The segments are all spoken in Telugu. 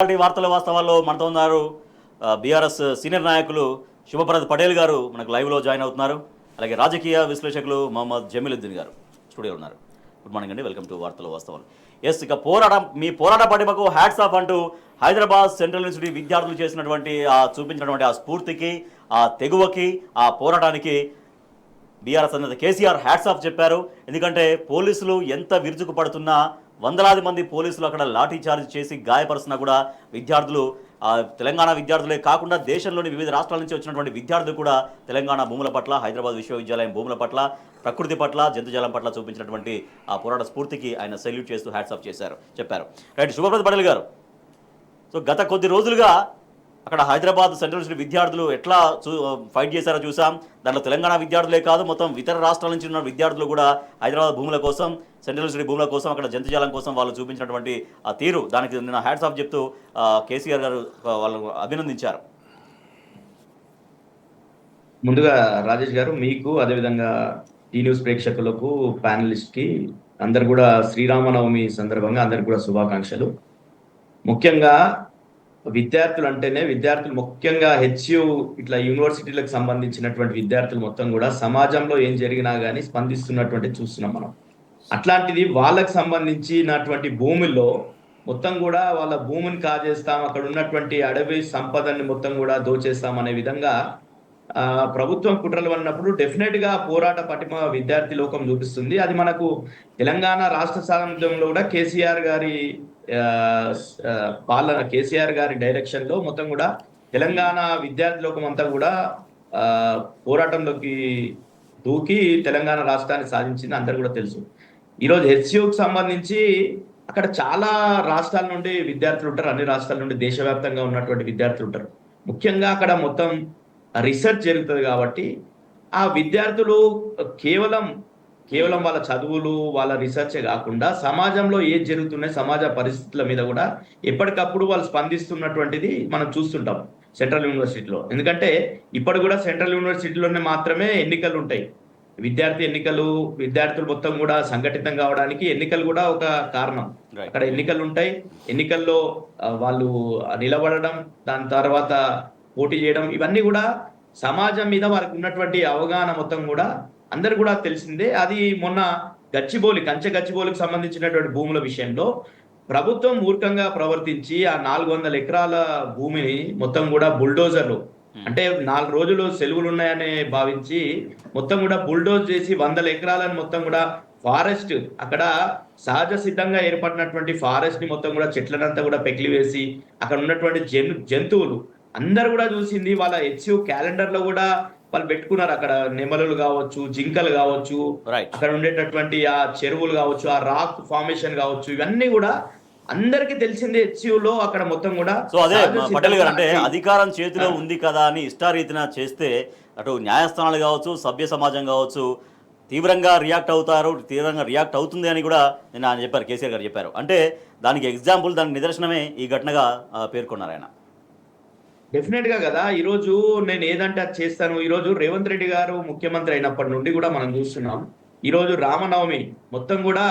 వార్తల వాస్తవాల్లో మనతో ఉన్నారు బీఆర్ఎస్ సీనియర్ నాయకులు శుభప్రద్ పటేల్ గారు మనకు లైవ్లో జాయిన్ అవుతున్నారు. అలాగే రాజకీయ విశ్లేషకులు మొహమ్మద్ జమీలుద్దీన్ గారు స్టూడియో ఉన్నారు. గుడ్ మార్నింగ్ అండి, వెల్కమ్ టు వార్తల వాస్తవాలు. ఎస్, ఇక మీ పోరాట పటిమకు హ్యాట్స్ ఆఫ్ అంటూ హైదరాబాద్ సెంట్రల్ యూనివర్సిటీ విద్యార్థులు చేసినటువంటి చూపించినటువంటి ఆ స్ఫూర్తికి, ఆ తెగువకి, ఆ పోరాటానికి బీఆర్ఎస్ అన్నది కేసీఆర్ హ్యాట్స్ ఆఫ్ చెప్పారు. ఎందుకంటే పోలీసులు ఎంత విరుచుకు పడుతున్నా, వందలాది మంది పోలీసులు అక్కడ లాఠీ చార్జ్ చేసి గాయపరుస్తున్నా కూడా విద్యార్థులు, తెలంగాణ విద్యార్థులే కాకుండా దేశంలోని వివిధ రాష్ట్రాల నుంచి వచ్చినటువంటి విద్యార్థులు కూడా తెలంగాణ భూముల పట్ల, హైదరాబాద్ విశ్వవిద్యాలయం భూముల పట్ల, ప్రకృతి పట్ల, జంతుజాలం పట్ల చూపించినటువంటి ఆ పోరాట స్ఫూర్తికి ఆయన సెల్యూట్ చేస్తూ హ్యాట్స్ ఆఫ్ చెప్పారు. రైట్, శుభప్రద్ పటేల్ గారు, సో గత కొద్ది రోజులుగా అక్కడ హైదరాబాద్ సెంట్రల్ యూనివర్సిటీ విద్యార్థులు ఎట్లా ఫైట్ చేశారో చూసాం. దాంట్లో తెలంగాణ విద్యార్థులే కాదు, మొత్తం ఇతర రాష్ట్రాల నుంచి ఉన్న విద్యార్థులు కూడా హైదరాబాద్ భూముల కోసం, సెంట్రల్ యూనివర్సిటీ భూముల కోసం, అక్కడ జంతుజాలం కోసం వాళ్ళు చూపించినటువంటి ఆ తీరు, దానికి నిన్న హ్యాట్స్ ఆఫ్ చెప్తూ కేసీఆర్ గారు వాళ్ళు అభినందించారు. ముందుగా రాజేష్ గారు, మీకు అదేవిధంగా టీ న్యూస్ ప్రేక్షకులకు, ప్యానలిస్ట్కి అందరు కూడా శ్రీరామనవమి సందర్భంగా అందరికి కూడా శుభాకాంక్షలు. ముఖ్యంగా విద్యార్థులు అంటేనే, విద్యార్థులు ముఖ్యంగా ఇట్లా యూనివర్సిటీలకు సంబంధించినటువంటి విద్యార్థులు మొత్తం కూడా సమాజంలో ఏం జరిగినా కానీ స్పందిస్తున్నటువంటి చూస్తున్నాం మనం. అట్లాంటిది వాళ్ళకి సంబంధించినటువంటి భూముల్లో మొత్తం కూడా వాళ్ళ భూమిని కాజేస్తాం, అక్కడ ఉన్నటువంటి అడవి సంపదని మొత్తం కూడా దోచేస్తాం అనే విధంగా ప్రభుత్వం కుట్రలు అన్నప్పుడు డెఫినెట్ గా పోరాట పటిమ విద్యార్థి లోకం చూపిస్తుంది. అది మనకు తెలంగాణ రాష్ట్ర సాధనంలో కూడా కేసీఆర్ గారి డైరెక్షన్ లో మొత్తం కూడా తెలంగాణ విద్యార్థి లోకం అంతా కూడా పోరాటంలోకి దూకి తెలంగాణ రాష్ట్రాన్ని సాధించింది అందరు కూడా తెలుసు. ఈరోజు హెచ్సియుకి సంబంధించి అక్కడ చాలా రాష్ట్రాల నుండి విద్యార్థులు ఉంటారు, అన్ని రాష్ట్రాల నుండి దేశవ్యాప్తంగా ఉన్నటువంటి విద్యార్థులు ఉంటారు. ముఖ్యంగా అక్కడ మొత్తం రీసెర్చ్ జరుగుతుంది కాబట్టి ఆ విద్యార్థులు కేవలం వాళ్ళ చదువులు, వాళ్ళ రీసెర్చే కాకుండా సమాజంలో ఏది జరుగుతున్నాయి, సమాజ పరిస్థితుల మీద కూడా ఎప్పటికప్పుడు వాళ్ళు స్పందిస్తున్నటువంటిది మనం చూస్తుంటాం సెంట్రల్ యూనివర్సిటీలో. ఎందుకంటే ఇప్పుడు కూడా సెంట్రల్ యూనివర్సిటీలోనే మాత్రమే ఎన్నికలు ఉంటాయి. విద్యార్థులు మొత్తం కూడా సంఘటితం కావడానికి ఎన్నికలు కూడా ఒక కారణం. అక్కడ ఎన్నికలు ఉంటాయి, ఎన్నికల్లో వాళ్ళు నిలబడడం, దాని తర్వాత పోటీ చేయడం, ఇవన్నీ కూడా సమాజం మీద వారికి ఉన్నటువంటి అవగాహన మొత్తం కూడా అందరు కూడా తెలిసిందే. అది మొన్న కంచె గచ్చిబౌలికి సంబంధించినటువంటి భూముల విషయంలో ప్రభుత్వం మూర్ఖంగా ప్రవర్తించి ఆ 400 ఎకరాల భూమిని మొత్తం కూడా బుల్డోజర్లు, అంటే 4 రోజులు సెలవులు ఉన్నాయని భావించి మొత్తం కూడా బుల్డోజ్ చేసి 100 ఎకరాలను మొత్తం కూడా ఫారెస్ట్, అక్కడ సహజ సిద్ధంగా ఏర్పడినటువంటి ఫారెస్ట్ ని మొత్తం కూడా చెట్లనంతా కూడా పెకిలివేసి అక్కడ ఉన్నటువంటి జంతువులు అందరు కూడా చూసింది. వాళ్ళ హెచ్యు క్యాలెండర్ లో కూడా వాళ్ళు పెట్టుకున్నారు. అక్కడ నెమలులు కావచ్చు, జింకలు కావచ్చు, అక్కడ ఉండేటటువంటి ఆ చెరువులు కావచ్చు, ఆ రాక్ ఫార్మేషన్ కావచ్చు, ఇవన్నీ కూడా అందరికి తెలిసిందే హెచ్యులో అక్కడ మొత్తం కూడా. సో అదే పటేల్ గారు, అంటే అధికారం చేతిలో ఉంది కదా అని ఇష్టారీతిన చేస్తే అటు న్యాయస్థానాలు కావచ్చు, సభ్య సమాజం కావచ్చు తీవ్రంగా రియాక్ట్ అవుతారు, తీవ్రంగా రియాక్ట్ అవుతుంది అని కూడా నేను ఆయన చెప్పారు, కేసీఆర్ గారు చెప్పారు. అంటే దానికి ఎగ్జాంపుల్, దానికి నిదర్శనమే ఈ ఘటనగా పేర్కొన్నారు ఆయన. డెఫినెట్ గా కదా, ఈరోజు నేను ఏదంటే అది చేస్తాను. ఈరోజు రేవంత్ రెడ్డి గారు ముఖ్యమంత్రి అయినప్పటి నుండి కూడా మనం చూస్తున్నాం. ఈరోజు రామనవమి మొత్తం కూడా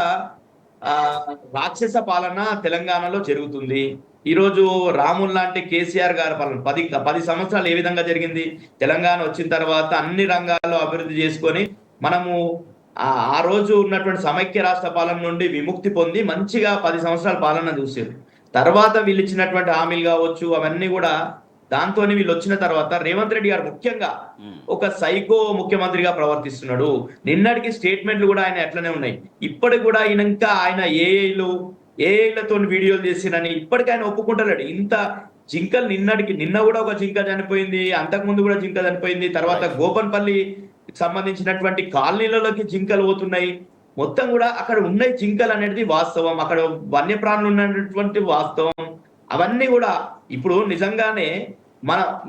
రాక్షస పాలన తెలంగాణలో జరుగుతుంది. ఈరోజు రాముల్ లాంటి కేసీఆర్ గారి పాలన 10 సంవత్సరాలు ఏ విధంగా జరిగింది. తెలంగాణ వచ్చిన తర్వాత అన్ని రంగాల్లో అభివృద్ధి చేసుకొని మనము ఆ రోజు ఉన్నటువంటి సమైక్య రాష్ట్ర పాలన నుండి విముక్తి పొంది మంచిగా 10 సంవత్సరాల పాలన చూసారు. తర్వాత వీళ్ళు ఇచ్చినటువంటి హామీలు కావచ్చు, అవన్నీ కూడా దాంతో వీళ్ళు వచ్చిన తర్వాత రేవంత్ రెడ్డి గారు ముఖ్యంగా ఒక సైకో ముఖ్యమంత్రిగా ప్రవర్తిస్తున్నాడు. నిన్నటికి స్టేట్మెంట్లు కూడా ఆయన ఎట్లనే ఉన్నాయి. ఇప్పటికి కూడా ఆయన ఏఐలతో వీడియోలు చేసినని ఇప్పటికీ ఆయన ఒప్పుకుంటలేడు. ఇంత జింకలు నిన్న కూడా ఒక జింక చనిపోయింది, అంతకుముందు కూడా జింక చనిపోయింది. తర్వాత గోపన్పల్లి సంబంధించినటువంటి కాలనీలలోకి జింకలు పోతున్నాయి. మొత్తం కూడా అక్కడ ఉన్నాయి జింకలు అనేది వాస్తవం, అక్కడ వన్యప్రాణులు ఉన్నటువంటి వాస్తవం. అవన్నీ కూడా ఇప్పుడు నిజంగానే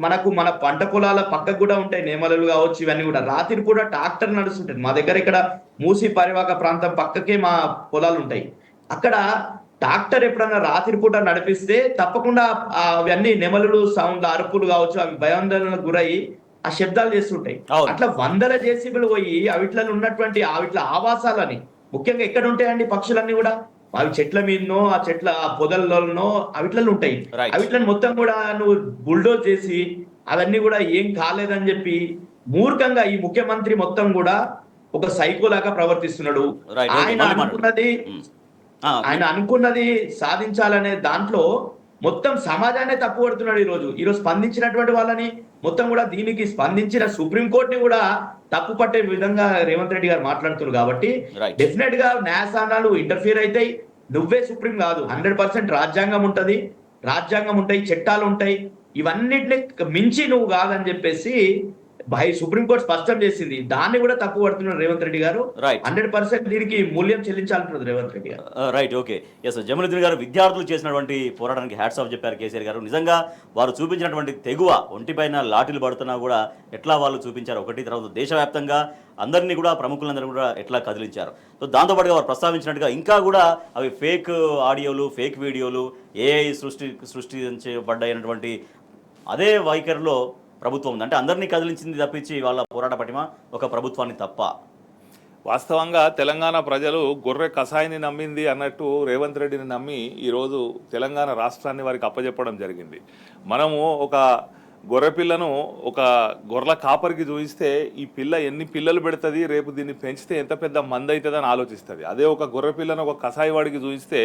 మనకు మన పంట పొలాల పక్కకు కూడా ఉంటాయి, నేమలలు కావచ్చు, ఇవన్నీ కూడా. రాత్రి పూట ట్రాక్టర్ నడుస్తుంటాయి. మా దగ్గర ఇక్కడ మూసి పరివాహక ప్రాంతం పక్కకే మా పొలాలు ఉంటాయి. అక్కడ ట్రాక్టర్ ఎప్పుడన్నా రాత్రి పూట నడిపిస్తే తప్పకుండా అవన్నీ నెమలులు సౌండ్లు, అరుపులు కావచ్చు, అవి భయాందోళనకు గురయ్యి ఆ శబ్దాలు చేస్తుంటాయి. అట్లా 100 జేసీబీలు పోయి అవిట్లలో ఉన్నటువంటి ఆవాసాలని, ముఖ్యంగా ఎక్కడ ఉంటాయండి పక్షులన్నీ కూడా అవి చెట్ల మీదనో ఆ పొదల్లోనో అవిట్లలో ఉంటాయి. రైట్. అవిట్లను మొత్తం కూడా నువ్వు బుల్డోజ్ చేసి అవన్నీ కూడా ఏం కాలేదని చెప్పి మూర్ఖంగా ఈ ముఖ్యమంత్రి మొత్తం కూడా ఒక సైకో లాగా ప్రవర్తిస్తున్నాడు. రైట్. ఓకే, ఆయన మళ్ళీ అనుకున్నది ఉమ్. ఆయన అనుకున్నది సాధించాలనే దాంట్లో మొత్తం సమాజాన్ని తప్పుపడుతున్నాడు. ఈరోజు స్పందించినటువంటి వాళ్ళని మొత్తం కూడా దీనికి స్పందించిన సుప్రీంకోర్టుని కూడా తప్పు పట్టే విధంగా రేవంత్ రెడ్డి గారు మాట్లాడుతున్నారు. కాబట్టి రైట్. డెఫినెట్ గా న్యాయస్థానాలు ఇంటర్ఫియర్ అవుతాయి. నువ్వే సుప్రీం కాదు, 100% రాజ్యాంగం ఉంటది, ఉంటాయి, చట్టాలు ఉంటాయి. ఇవన్నిటిని మించి నువ్వు కాదని చెప్పేసి సుప్రీంకోర్టు స్పష్టం చేసింది. దాన్ని కూడా తప్పు పడుతున్నారు రేవంత్ రెడ్డి గారు. రైట్. 100% దీనికి మూల్యం చెల్లించాలంటున్నారు రేవంత్ రెడ్డి గారు. రైట్. ఓకే. ఎస్, జమీలుద్దీన్ గారు విద్యార్థులు చేసినటువంటి పోరాటానికి హ్యాట్స్ ఆఫ్ చెప్పారు కేసీఆర్ గారు. నిజంగా వారు చూపించినటువంటి తెగువ, ఒంటిపైన లాఠీలు పడుతున్నా కూడా ఎట్లా వాళ్ళు చూపించారు ఒకటి, తర్వాత దేశవ్యాప్తంగా అందరినీ కూడా ప్రముఖులందరూ కూడా ఎట్లా కదిలించారు. సో దాంతోపాటుగా వారు ప్రస్తావించినట్టుగా ఇంకా కూడా అవి ఫేక్ ఆడియోలు, ఫేక్ వీడియోలు, ఏఐ సృష్టించబడ్డాయన్నటువంటి అదే వైఖరిలో ప్రభుత్వం ఉంది. అంటే అందరినీ కదిలించింది తప్పించి వాళ్ళ పోరాట పటిమ ఒక ప్రభుత్వాన్ని తప్ప. వాస్తవంగా తెలంగాణ ప్రజలు గొర్రె కషాయిని నమ్మింది అన్నట్టు రేవంత్ రెడ్డిని నమ్మి ఈరోజు తెలంగాణ రాష్ట్రాన్ని వారికి అప్పచెప్పడం జరిగింది. మనము ఒక గొర్రె పిల్లను ఒక గొర్రెల కాపరికి చూపిస్తే ఈ పిల్ల ఎన్ని పిల్లలు పెడుతుంది, రేపు దీన్ని పెంచితే ఎంత పెద్ద మంద అవుతుంది అని ఆలోచిస్తుంది. అదే ఒక గొర్రె పిల్లను ఒక కషాయి వాడికి చూపిస్తే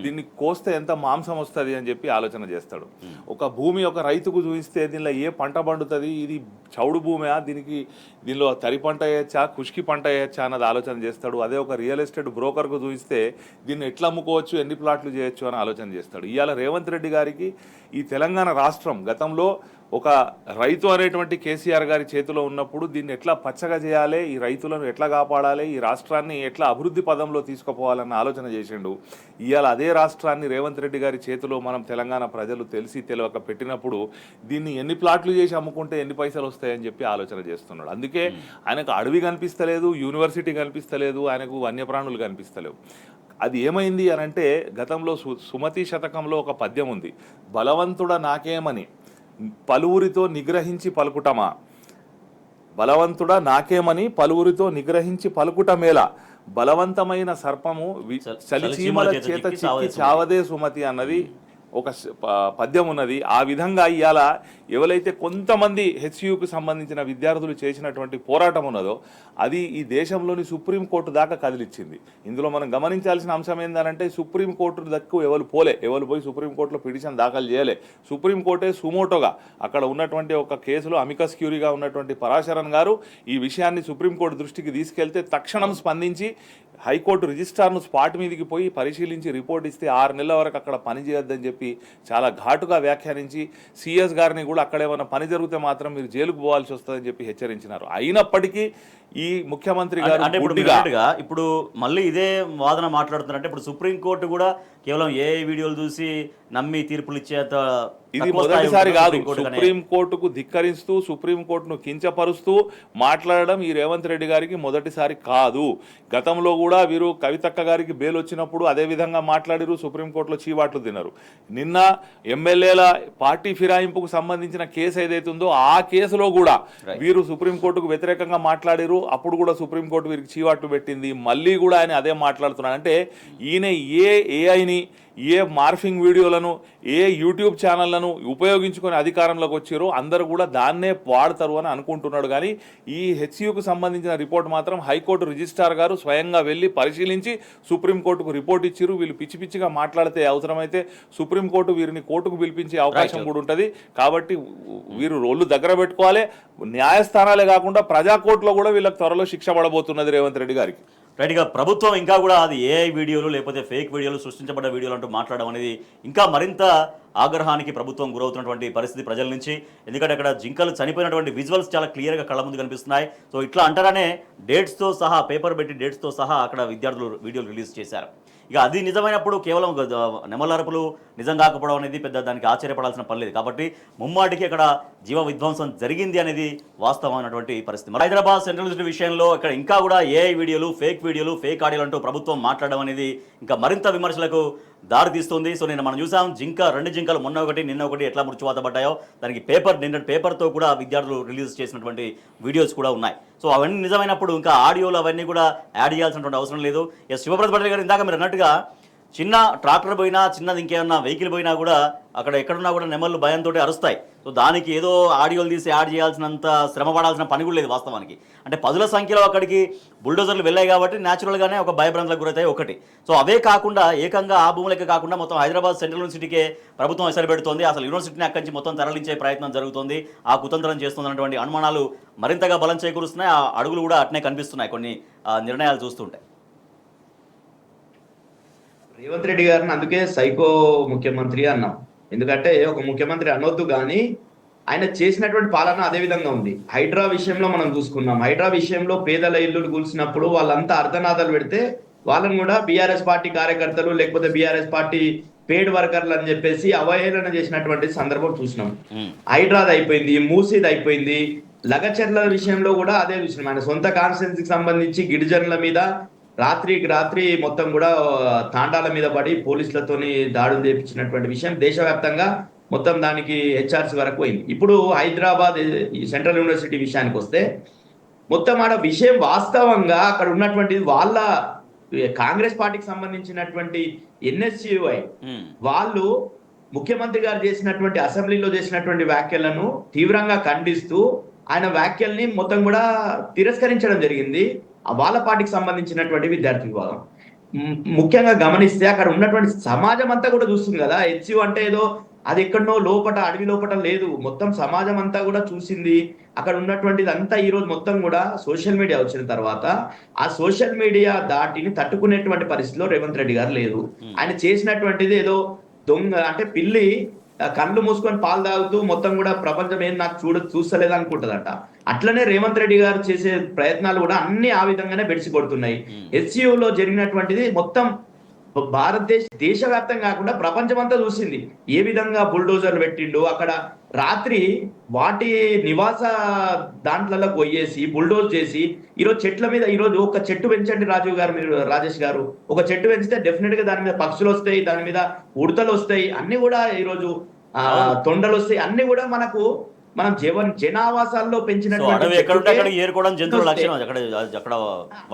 దీన్ని కోస్తే ఎంత మాంసం వస్తుంది అని చెప్పి ఆలోచన చేస్తాడు. ఒక భూమి ఒక రైతుకు చూపిస్తే దీనిలో ఏ పంట పండుతుంది, ఇది చౌడు భూమే, దీనిలో తరి పంట వేయచ్చా, కుష్కి పంట వేయచ్చా అన్నది ఆలోచన చేస్తాడు. అదే ఒక రియల్ ఎస్టేట్ బ్రోకర్కు చూపిస్తే దీన్ని ఎట్లా అమ్ముకోవచ్చు, ఎన్ని ప్లాట్లు చేయొచ్చు అని ఆలోచన చేస్తాడు. ఇవాళ రేవంత్ రెడ్డి గారికి ఈ తెలంగాణ రాష్ట్రం గతంలో ఒక రైతు అనేటువంటి కేసీఆర్ గారి చేతిలో ఉన్నప్పుడు దీన్ని ఎట్లా పచ్చగా చేయాలి, ఈ రైతులను ఎట్లా కాపాడాలి, ఈ రాష్ట్రాన్ని ఎట్లా అభివృద్ధి పదంలో తీసుకుపోవాలన్న ఆలోచన చేసిండు. ఇవాళ అదే రాష్ట్రాన్ని రేవంత్ రెడ్డి గారి చేతిలో మనం తెలంగాణ ప్రజలు తెలిసి తెలియక పెట్టినప్పుడు దీన్ని ఎన్ని ప్లాట్లు చేసి అమ్ముకుంటే ఎన్ని పైసలు వస్తాయని చెప్పి ఆలోచన చేస్తున్నాడు. అందుకే ఆయనకు అడవి కనిపిస్తలేదు, యూనివర్సిటీ కనిపిస్తలేదు, ఆయనకు వన్యప్రాణులు కనిపిస్తలేవు. అది ఏమైంది అని అంటే గతంలో సుమతి శతకంలో ఒక పద్యం ఉంది, బలవంతుడ నాకేమని పలువురితో నిగ్రహించి పలుకుటమా, బలవంతుడా నాకేమని పలువురితో నిగ్రహించి పలుకుటమేలా, బలవంతమైన సర్పము చలిచీమల చేత చిక్కి చావదే సుమతి అన్నది ఒక పద్యం ఉన్నది. ఆ విధంగా ఇవాళ ఎవరైతే కొంతమంది హెచ్యుకి సంబంధించిన విద్యార్థులు చేసినటువంటి పోరాటం ఉన్నదో అది ఈ దేశంలోని సుప్రీంకోర్టు దాకా కదిలిచ్చింది. ఇందులో మనం గమనించాల్సిన అంశం ఏంటంటే సుప్రీంకోర్టు దక్కు ఎవరు పోయి సుప్రీంకోర్టులో పిటిషన్ దాఖలు చేయలే. సుప్రీంకోర్టే సుమోటోగా అక్కడ ఉన్నటువంటి ఒక కేసులో అమికస్ క్యూరీగా ఉన్నటువంటి పరాశరన్ గారు ఈ విషయాన్ని సుప్రీంకోర్టు దృష్టికి తీసుకెళ్తే తక్షణం స్పందించి హైకోర్టు రిజిస్ట్రార్ను స్పాట్ మీదకి పోయి పరిశీలించి రిపోర్ట్ ఇస్తే 6 నెలల వరకు అక్కడ పని చేయొద్దని చెప్పి చాలా ఘాటుగా వ్యాఖ్యానించి సిఎస్ గారిని కూడా అక్కడ ఏమైనా పని జరిగితే మాత్రం మీరు జైలుకు పోవాల్సి వస్తుందని చెప్పి హెచ్చరించినారు. అయినప్పటికీ ఈ ముఖ్యమంత్రి గారు అంటే ఇప్పుడు మళ్ళీ ఇదే వాదన మాట్లాడుతున్నారంటే ఇప్పుడు సుప్రీంకోర్టు కూడా కేవలం ఏ వీడియోలు చూసి నమ్మి తీర్పులు ఇచ్చేంత ఇది మొదటిసారి కాదు. సుప్రీంకోర్టుకు ధిక్కరిస్తూ సుప్రీంకోర్టును కించపరుస్తూ మాట్లాడడం ఈ రేవంత్ రెడ్డి గారికి మొదటిసారి కాదు. గతంలో కూడా వీరు కవితక్క గారికి బెయిల్ వచ్చినప్పుడు అదే విధంగా మాట్లాడిరు, సుప్రీంకోర్టులో చీవాట్లు తిన్నారు. నిన్న ఎమ్మెల్యేల పార్టీ ఫిరాయింపుకు సంబంధించిన కేసు ఏదైతుందో ఆ కేసులో కూడా వీరు సుప్రీంకోర్టుకు వ్యతిరేకంగా మాట్లాడిరు. అప్పుడు కూడా సుప్రీంకోర్టు వీరికి చీవాట్లు పెట్టింది. మళ్ళీ కూడా ఆయన అదే మాట్లాడుతున్నాడు. అంటే ఈయన ఏఐని, ఏ మార్ఫింగ్ వీడియోలను, ఏ యూట్యూబ్ ఛానళ్లను ఉపయోగించుకొని అధికారంలోకి వచ్చారో అందరూ కూడా దాన్నే వాడతారు అని అనుకుంటున్నాడు. కానీ ఈ హెచ్యుకు సంబంధించిన రిపోర్ట్ మాత్రం హైకోర్టు రిజిస్ట్రార్ గారు స్వయంగా వెళ్ళి పరిశీలించి సుప్రీంకోర్టుకు రిపోర్ట్ ఇచ్చారు. వీళ్ళు పిచ్చి పిచ్చిగా మాట్లాడితే అవసరమైతే సుప్రీంకోర్టు వీరిని కోర్టుకు పిలిపించే అవకాశం కూడా ఉంటుంది. కాబట్టి వీరు రోళ్ళు దగ్గర పెట్టుకోవాలి. న్యాయస్థానాలే కాకుండా ప్రజా కోర్టులో కూడా వీళ్ళకి త్వరలో శిక్ష పడబోతున్నది రేవంత్ రెడ్డి గారికి. రైట్గా ప్రభుత్వం ఇంకా కూడా అది ఏఐ వీడియోలు లేకపోతే ఫేక్ వీడియోలు, సృష్టించబడ్డ వీడియోలు అంటూ మాట్లాడడం అనేది ఇంకా మరింత ఆగ్రహానికి ప్రభుత్వం గురవుతున్నటువంటి పరిస్థితి ప్రజల నుంచి. ఎందుకంటే అక్కడ జింకలు చనిపోయినటువంటి విజువల్స్ చాలా క్లియర్గా కళ్ళ ముందు కనిపిస్తున్నాయి. సో ఇట్లా అంటారనే డేట్స్తో సహా, పేపర్ పెట్టి డేట్స్తో సహా అక్కడ విద్యార్థులు వీడియోలు రిలీజ్ చేశారు. ఇక అది నిజమైనప్పుడు కేవలం నెమలరపులు నిజం కాకపోవడం అనేది పెద్ద దానికి ఆశ్చర్యపడాల్సిన పని లేదు. కాబట్టి ముమ్మాటికి అక్కడ జీవ విధ్వంసం జరిగింది అనేది వాస్తవమైనటువంటి పరిస్థితి. మరి హైదరాబాద్ సెంట్రల్ యూనివర్సిటీ విషయంలో ఇక్కడ ఇంకా కూడా ఏఐ వీడియోలు, ఫేక్ ఫేక్ ఆడియోలు అంటూ ప్రభుత్వం మాట్లాడడం అనేది ఇంకా మరింత విమర్శలకు దారి తీస్తుంది. సో నేను మనం చూసాం 2 జింకలు మొన్న ఒకటి నిన్న ఒకటి ఎట్లా మృత్యువాత పడ్డాయో దానికి పేపర్తో కూడా విద్యార్థులు రిలీజ్ చేసినటువంటి వీడియోస్ కూడా ఉన్నాయి. సో అవన్నీ నిజమైనప్పుడు ఇంకా ఆడియోలు అవన్నీ కూడా యాడ్ చేయాల్సినటువంటి అవసరం లేదు. శివప్రద పటేల్ గారు ఇందాక మీరు అన్నట్టుగా చిన్న ట్రాక్టర్ పోయినా చిన్నది ఇంకేమన్నా వెహికల్ పోయినా కూడా అక్కడ ఎక్కడున్నా కూడా నెమళ్ళు భయంతో అరుస్తాయి. సో దానికి ఏదో ఆడియోలు తీసి యాడ్ చేయాల్సినంత శ్రమ పడాల్సిన పని కూడా లేదు వాస్తవానికి. అంటే పదుల సంఖ్యలో అక్కడికి బుల్డోజర్లు వెళ్ళాయి కాబట్టి న్యాచురల్గానే ఒక భయభ్రాంతులకు గురవుతాయి ఒకటి. సో అవే కాకుండా ఏకంగా ఆ భూములకే కాకుండా మొత్తం హైదరాబాద్ సెంట్రల్ యూనివర్సిటీకే ప్రభుత్వం ఎసరు పెడుతోంది. అసలు యూనివర్సిటీని అక్కడి నుంచి మొత్తం తరలించే ప్రయత్నం జరుగుతుంది, ఆ కుతంత్రం చేస్తున్నటువంటి అనుమానాలు మరింతగా బలం చేకూరుస్తున్నాయి. ఆ అడుగులు కూడా అట్నే కనిపిస్తున్నాయి కొన్ని నిర్ణయాలు చూస్తుంటే. రేవంత్ రెడ్డి గారిని అందుకే సైకో ముఖ్యమంత్రి అన్నాం. ఎందుకంటే ఒక ముఖ్యమంత్రి అనొద్దు కానీ ఆయన చేసినటువంటి పాలన అదే విధంగా ఉంది. హైడ్రా విషయంలో మనం చూసుకున్నాం. హైడ్రా విషయంలో పేదల ఇల్లులు కూల్చినప్పుడు వాళ్ళంతా అర్ధనాదాలు పెడితే వాళ్ళని కూడా బీఆర్ఎస్ పార్టీ కార్యకర్తలు లేకపోతే బీఆర్ఎస్ పార్టీ పేడ్ వర్కర్లు అని చెప్పేసి అవహేళన చేసినటువంటి సందర్భం చూసినాం. హైడ్రాది అయిపోయింది, మూసీది అయిపోయింది, లగచర్ల విషయంలో కూడా అదే చూసినాం. ఆయన సొంత కాన్స్టిట్యున్సీకి సంబంధించి గిరిజనుల మీద రాత్రికి రాత్రి మొత్తం కూడా తాండాల మీద పడి పోలీసులతోని దాడులు చేపించినటువంటి విషయం దేశవ్యాప్తంగా మొత్తం దానికి హెచ్ఆర్సీ వరకు పోయింది. ఇప్పుడు హైదరాబాద్ ఈ సెంట్రల్ యూనివర్సిటీ విషయానికి వస్తే మొత్తం ఆడ విషయం వాస్తవంగా అక్కడ ఉన్నటువంటి వాళ్ళ కాంగ్రెస్ పార్టీకి సంబంధించినటువంటి ఎన్ఎస్యుఐ వాళ్ళు ముఖ్యమంత్రి గారు చేసినటువంటి అసెంబ్లీలో చేసినటువంటి వ్యాఖ్యలను తీవ్రంగా ఖండిస్తూ ఆయన వ్యాఖ్యల్ని మొత్తం కూడా తిరస్కరించడం జరిగింది. వాళ్ళ పార్టీకి సంబంధించినటువంటి విద్యార్థి విభాగం ముఖ్యంగా గమనిస్తే అక్కడ ఉన్నటువంటి సమాజం అంతా కూడా చూస్తుంది కదా. హెచ్యు అంటే ఏదో అది ఎక్కడనో లోపట అడవి లోపట లేదు, మొత్తం సమాజం అంతా కూడా చూసింది. అక్కడ ఉన్నటువంటిది అంతా ఈ రోజు మొత్తం కూడా సోషల్ మీడియా వచ్చిన తర్వాత ఆ సోషల్ మీడియా దాటిని తట్టుకునేటువంటి పరిస్థితిలో రేవంత్ రెడ్డి గారు లేదు. ఆయన చేసినటువంటిది ఏదో దొంగ అంటే పిల్లి కళ్ళు మూసుకొని పాలు తాగుతూ మొత్తం కూడా ప్రపంచం ఏం నాకు చూస్తలేదు అనుకుంటుందంట. అట్లనే రేవంత్ రెడ్డి గారు చేసే ప్రయత్నాలు కూడా అన్ని ఆ విధంగానే బెడిసి కొడుతున్నాయి. హెచ్సియులో జరిగినటువంటిది మొత్తం దేశవ్యాప్తంగా కాకుండా ప్రపంచం అంతా చూసింది ఏ విధంగా బుల్డోజర్లు పెట్టిండు. అక్కడ రాత్రి వాటి నివాస దాంట్లలో పోయేసి బుల్డోజ్ చేసి ఈరోజు చెట్ల మీద ఈరోజు ఒక చెట్టు పెంచండి రాజీవ్ గారు, మీరు రాజేష్ గారు, ఒక చెట్టు పెంచితే డెఫినెట్ గా దాని మీద పక్షులు వస్తాయి, దాని మీద ఉడతలు వస్తాయి, అన్ని కూడా ఈరోజు తొండలు వస్తాయి, అన్ని కూడా మనం జనావాసాల్లో పెంచినటువంటి ఏరుకోవడం జంతువుల లక్షణం అక్కడ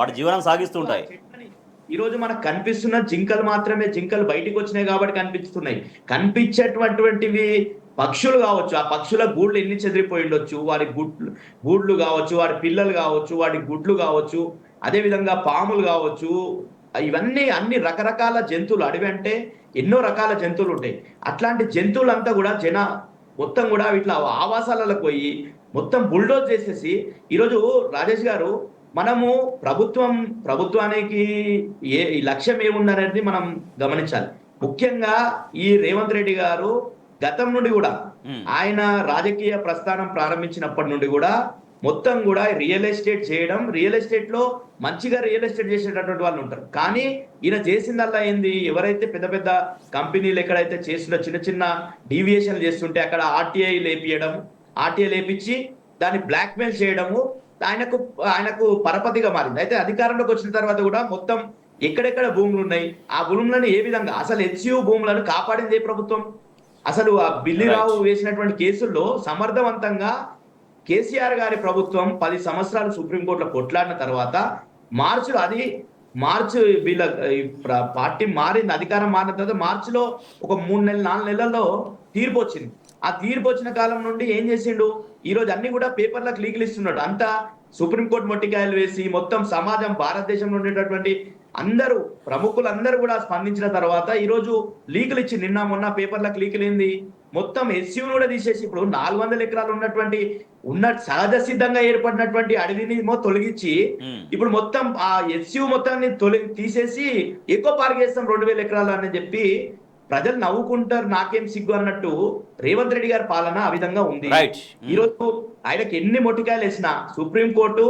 వాటి జీవనం సాగిస్తూ ఉంటాయి. ఈ రోజు మనకు కనిపిస్తున్న జింకలు మాత్రమే, జింకలు బయటికి వచ్చినాయి కాబట్టి కనిపిస్తున్నాయి. కనిపించేటువంటివి పక్షులు కావచ్చు, ఆ పక్షుల గూళ్ళు ఎన్ని చెదిరిపోయి ఉండొచ్చు, వారి గూడ్లు కావచ్చు, వారి పిల్లలు కావచ్చు, వాటి గుడ్లు కావచ్చు, అదే విధంగా పాములు కావచ్చు, ఇవన్నీ అన్ని రకరకాల జంతువులు. అడవి అంటే ఎన్నో రకాల జంతువులు ఉంటాయి. అట్లాంటి జంతువులంతా కూడా మొత్తం కూడా ఇట్లా ఆవాసాలకు పోయి మొత్తం బుల్డోజ్ చేసేసి ఈరోజు రాజేష్ గారు మనము ప్రభుత్వానికి ఈ లక్ష్యం ఏముందనేది మనం గమనించాలి. ముఖ్యంగా ఈ రేవంత్ రెడ్డి గారు గతం నుండి కూడా ఆయన రాజకీయ ప్రస్థానం ప్రారంభించినప్పటి నుండి కూడా మొత్తం కూడా రియల్ ఎస్టేట్ చేయడం, రియల్ ఎస్టేట్ లో మంచిగా రియల్ ఎస్టేట్ చేసేటటువంటి వాళ్ళు ఉంటారు. కానీ ఈయన చేసిందల్లా ఏంది, ఎవరైతే పెద్ద పెద్ద కంపెనీలు ఎక్కడైతే చేస్తున్న చిన్న చిన్న డీవియేషన్లు చేస్తుంటే అక్కడ ఆర్టీఐ లేపించి దాన్ని బ్లాక్మెయిల్ చేయడము ఆయనకు పరపతిగా మారింది. అయితే అధికారంలోకి వచ్చిన తర్వాత కూడా మొత్తం ఎక్కడెక్కడ భూములు ఉన్నాయి, ఆ భూములను ఏ విధంగా అసలు హెచ్యు భూములను కాపాడింది ప్రభుత్వం. అసలు ఆ బిల్లిరావు వేసినటువంటి కేసుల్లో సమర్థవంతంగా కేసీఆర్ గారి ప్రభుత్వం 10 సంవత్సరాలు సుప్రీంకోర్టులో కొట్లాడిన తర్వాత మార్చి వీళ్ళ పార్టీ మారింది, అధికారం మారిన తర్వాత మార్చిలో ఒక 3-4 నెలల్లో తీర్పు వచ్చింది. ఆ తీర్పు వచ్చిన కాలం నుండి ఏం చేసిండు, ఈ రోజు అన్ని కూడా పేపర్లకు లీకులు ఇస్తున్నాడు. అంతా సుప్రీంకోర్టు మొట్టికాయలు వేసి మొత్తం సమాజం భారతదేశంలో ఉండేటటువంటి ప్రముఖులందరూ కూడా స్పందించిన తర్వాత ఈ రోజు లీకులు ఇచ్చి నిన్న మొన్న పేపర్లకు లీకులు ఏంది, మొత్తం ఎస్యూను కూడా తీసేసి ఇప్పుడు 400 ఎకరాలు సహజ సిద్ధంగా ఏర్పడినటువంటి అడవిని తొలగించి ఇప్పుడు మొత్తం ఆ ఎస్యూ మొత్తాన్ని తీసేసి ఎకో పార్క్ చేస్తాం 2000 ఎకరాలు అని చెప్పి ప్రజలు నవ్వుకుంటారు, నాకేం సిగ్గు అన్నట్టు రేవంత్ రెడ్డి గారి పాలన ఆ విధంగా ఉంది. ఈరోజు ఆయనకి ఎన్ని మొట్టికాయలు వేసినా సుప్రీంకోర్టు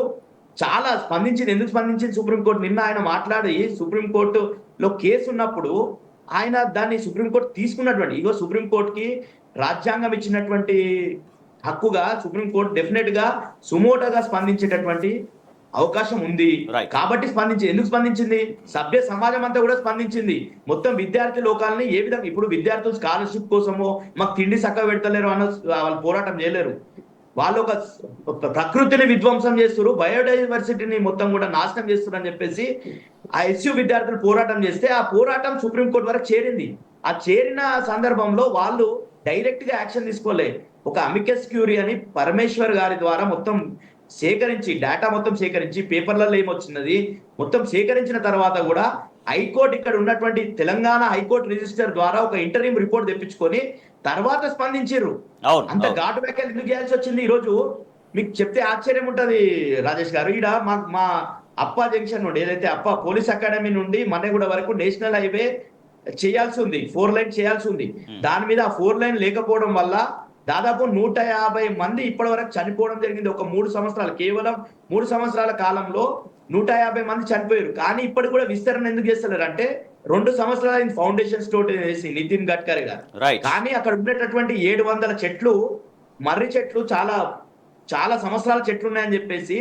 చాలా స్పందించింది. ఎందుకు స్పందించింది సుప్రీంకోర్టు? నిన్న ఆయన మాట్లాడి సుప్రీంకోర్టులో కేసు ఉన్నప్పుడు ఆయన దాన్ని సుప్రీంకోర్టు తీసుకున్నటువంటి సుప్రీంకోర్టుకి రాజ్యాంగం ఇచ్చినటువంటి హక్కుగా సుప్రీంకోర్టు డెఫినెట్ గా సుమోటోగా స్పందించేటటువంటి అవకాశం ఉంది కాబట్టి ఎందుకు స్పందించింది? సభ్య సమాజం అంతా కూడా స్పందించింది. మొత్తం విద్యార్థి లోకాలని ఏ విధంగా ఇప్పుడు విద్యార్థులు స్కాలర్షిప్ కోసమో మాకు తిండి చక్కగా పెడతలేరు అన్న వాళ్ళు పోరాటం చేయలేరు. వాళ్ళు ఒక ప్రకృతిని విధ్వంసం చేస్తారు, బయోడైవర్సిటీని మొత్తం కూడా నాశనం చేస్తారు అని చెప్పేసి ఆ ఎస్యు విద్యార్థులు పోరాటం చేస్తే ఆ పోరాటం సుప్రీంకోర్టు వరకు చేరింది. ఆ చేరిన సందర్భంలో వాళ్ళు డైరెక్ట్ గా యాక్షన్ తీసుకోలే. ఒక అమికస్ క్యూరీ అని పరమేశ్వర్ గారి ద్వారా మొత్తం సేకరించి డేటా మొత్తం సేకరించి పేపర్లలో ఏమొచ్చినది మొత్తం సేకరించిన తర్వాత కూడా హైకోర్టు ఇక్కడ ఉన్నటువంటి తెలంగాణ హైకోర్టు రిజిస్టర్ ద్వారా ఒక ఇంటర్వ్యూ రిపోర్ట్ తెప్పించుకొని తర్వాత స్పందించారు. అవును, అంత అవును. ఘాటు వ్యాఖ్యలు ఎందుకు చేయాల్సి వచ్చింది? ఈ రోజు మీకు చెప్తే ఆశ్చర్యం ఉంటది రాజేష్ గారు. ఈడ మా అప్ప జంక్షన్ నుండి ఏదైతే అప్ప పోలీస్ అకాడమీ నుండి మన్నెగూడ వరకు నేషనల్ హైవే చేయాల్సి ఉంది, 4 లైన్ చేయాల్సి ఉంది. దాని మీద ఆ 4 లైన్ లేకపోవడం వల్ల దాదాపు 150 మంది ఇప్పటి వరకు చనిపోవడం జరిగింది. ఒక 3 సంవత్సరాలు, కేవలం 3 సంవత్సరాల కాలంలో 150 మంది చనిపోయారు. కానీ ఇప్పటి కూడా విస్తరణ ఎందుకు చేస్తలేరు అంటే 2 సంవత్సరాల ఫౌండేషన్ స్టోర్ వేసి నితిన్ గడ్కరీ గారు. రైట్. కానీ అక్కడ ఉండేటటువంటి 700 చెట్లు, మర్రి చెట్లు, చాలా చాలా సంవత్సరాల చెట్లు ఉన్నాయని చెప్పేసి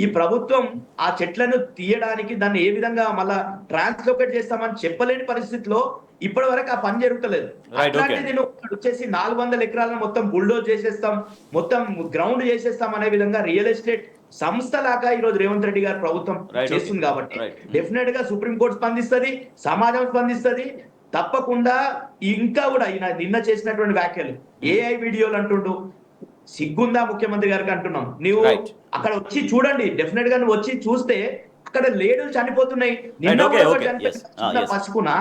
ఈ ప్రభుత్వం ఆ చెట్లను తీయడానికి దాన్ని ఏ విధంగా మళ్ళా ట్రాన్స్లోకేట్ చేస్తామని చెప్పలేని పరిస్థితిలో ఇప్పటి వరకు ఆ పని జరుగుతలేదు. Right, okay. అట్లాంటిది నువ్వు ఇక్కడ వచ్చేసి 400 ఎకరాలను మొత్తం బుల్డోజ్ చేసేస్తాం, మొత్తం గ్రౌండ్ చేసేస్తాం అనే విధంగా రియల్ ఎస్టేట్ సంస్థ లాగా ఈ రోజు రేవంత్ రెడ్డి గారు ప్రభుత్వం Right, చేస్తుంది. okay. కాబట్టి Right. డెఫినెట్ గా సుప్రీంకోర్టు స్పందిస్తుంది, సమాజం స్పందిస్తుంది. తప్పకుండా ఇంకా కూడా నిన్న చేసినటువంటి వ్యాఖ్యలు ఏఐ వీడియోలు అంటుండు, సిగ్గుందా ముఖ్యమంత్రి గారికి అంటున్నాం. నువ్వు Right. అక్కడ వచ్చి చూడండి, డెఫినెట్ గా నువ్వు వచ్చి చూస్తే అక్కడ లేడీలు చనిపోతున్నాయి. నిన్న okay, కూడా okay. చనిపోయింది. Yes. చిన్న Yes. పసుపునా